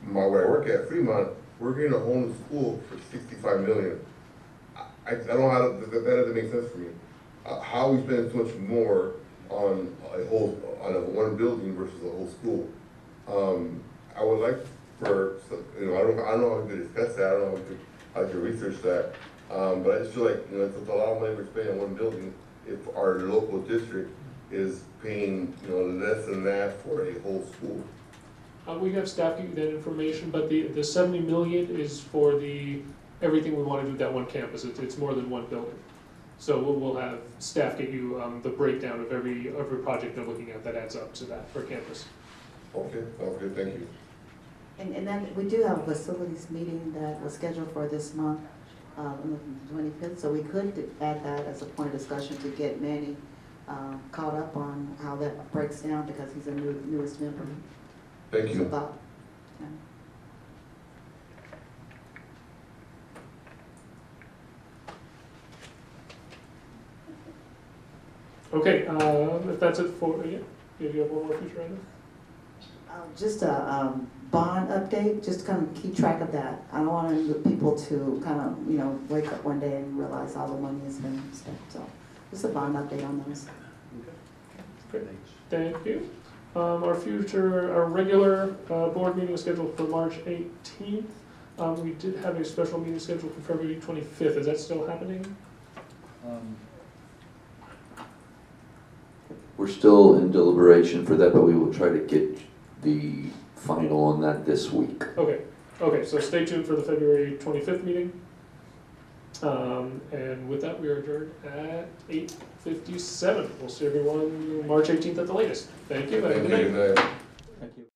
where I work at Fremont, we're getting a whole new school for $65 million. I don't know how that doesn't make sense for me. How we spend so much more on one building versus a whole school. I would like for, I don't know how we could discuss that, I don't know how we could research that, but I just feel like, it's a lot of money we're spending on one building if our local district is paying, less than that for a whole school. We have staff give you that information, but the 70 million is for everything we want to do at that one campus. It's more than one building. So we'll have staff get you the breakdown of every project they're looking at that adds up to that per campus. Okay, thank you. And then we do have a facilities meeting that was scheduled for this month, on the 25th, so we could add that as a point of discussion to get Manny caught up on how that breaks down because he's a newest member. Thank you. About, Okay, if that's it for, do you have one more future item? just a bond update, just to kind of keep track of that. I don't want people to kind of, wake up one day and realize all the money has been spent. So just a bond update on those. Great, thank you. Our regular board meeting is scheduled for March 18th. We did have a special meeting scheduled for February 25th. Is that still happening? We're still in deliberation for that, but we will try to get the final on that this week. Okay, so stay tuned for the February 25th meeting. And with that, we are adjourned at 8:57. We'll see everyone March 18th at the latest. Thank you. Have a good night. Thank you.